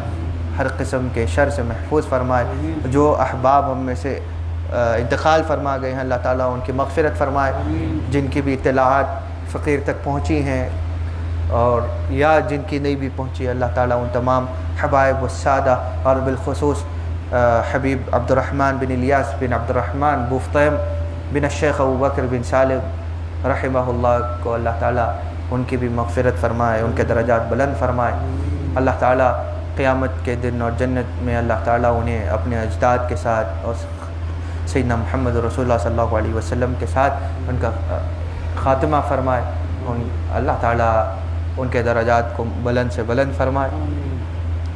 ہر قسم کے شر سے محفوظ فرمائے. جو احباب ہم میں سے انتقال فرما گئے ہیں، اللہ تعالیٰ ان کی مغفرت فرمائے. جن کی بھی اطلاعات فقیر تک پہنچی ہیں اور یا جن کی نہیں بھی پہنچی، اللہ تعالیٰ ان تمام حبائب والسادہ اور بالخصوص حبیب عبد الرحمن بن الیاس بن عبد الرحمن بوفتیم بن الشیخ ابو بکر بن سالم رحمہ اللہ کو اللہ تعالیٰ ان کی بھی مغفرت فرمائے، ان کے درجات بلند فرمائے. اللہ تعالیٰ قیامت کے دن اور جنت میں اللہ تعالیٰ انہیں اپنے اجداد کے ساتھ اور سیدنا محمد رسول اللہ صلی اللہ علیہ وسلم کے ساتھ ان کا خاتمہ فرمائے. اللہ تعالیٰ ان کے درجات کو بلند سے بلند فرمائے.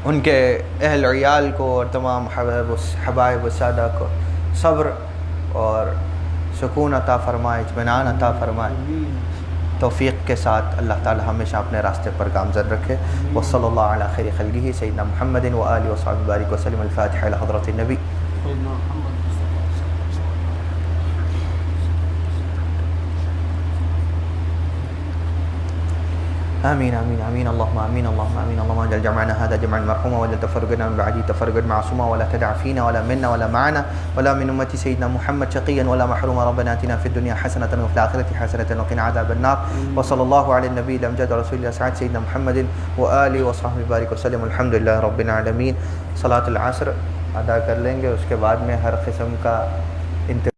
ان کے اہل عیال کو اور تمام حبائب و سادہ کو صبر اور سکون عطا فرمائے، اطمینان عطا فرمائے. توفیق کے ساتھ اللہ تعالی ہمیشہ اپنے راستے پر گامزن رکھے. وصلی اللہ علی خیر خلقہ سیدنا محمد و آلہ و صحبہ بارک وسلم. الفاتحہ الی حضرت النبی. آمین آمین آمین اللهم آمین اللهم آمین. اللهم اجعل جمعنا هذا جمعا مرحوما واجعل تفرقنا من بعده تفرقا معصوما ولا تدع فينا ولا منا ولا معنا ولا من أمة سيدنا محمد شقيا ولا محروما. ربنا آتنا في الدنيا حسنة وفي الآخرة حسنة وقنا عذاب النار. وصلى الله على النبي الأمجد رسول الله سعد سيدنا محمد وآله وصحبه بارك وسلم. الحمد لله رب العالمين. صلاة العصر ادا کر لیں گے، اس کے بعد میں ہر قسم کا